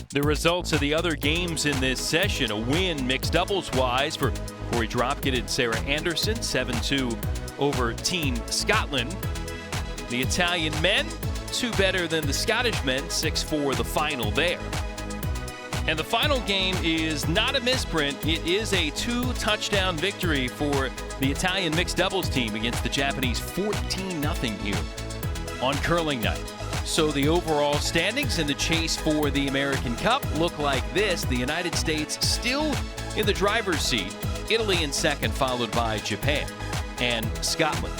The results of the other games in this session: a win mixed doubles wise for Corey Dropkin and Sarah Anderson, 7-2 over Team Scotland. The Italian men, 2 better than the Scottish men, 6-4 the final there. And the final game is not a misprint. It is a 2-touchdown victory for the Italian mixed doubles team against the Japanese, 14-0 here on Curling Night. So the overall standings in the chase for the American Cup look like this. The United States still in the driver's seat. Italy in 2nd, followed by Japan and Scotland.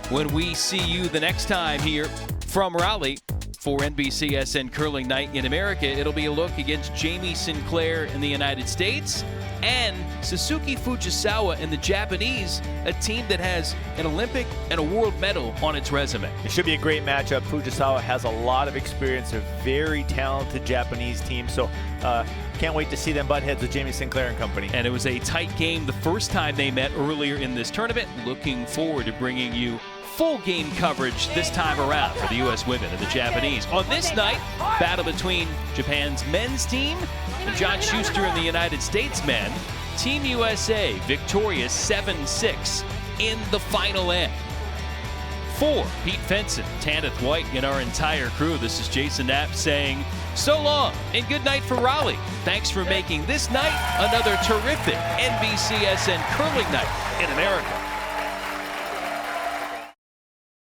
When we see you the next time here from Raleigh for NBCSN Curling Night in America, it'll be a look against Jamie Sinclair in the United States and Suzuki Fujisawa in the Japanese, a team that has an Olympic and a world medal on its resume. It should be a great matchup. Fujisawa has a lot of experience, a very talented Japanese team, so can't wait to see them butt heads with Jamie Sinclair and company. And it was a tight game the first time they met earlier in this tournament. Looking forward to bringing you full game coverage this time around for the U.S. women and the Japanese. On this night, battle between Japan's men's team and John Schuster and the United States men. Team USA victorious 7-6 in the final end. For Pete Fenson, Tanith White, and our entire crew, this is Jason Knapp saying so long and good night for Raleigh. Thanks for making this night another terrific NBCSN curling night in America.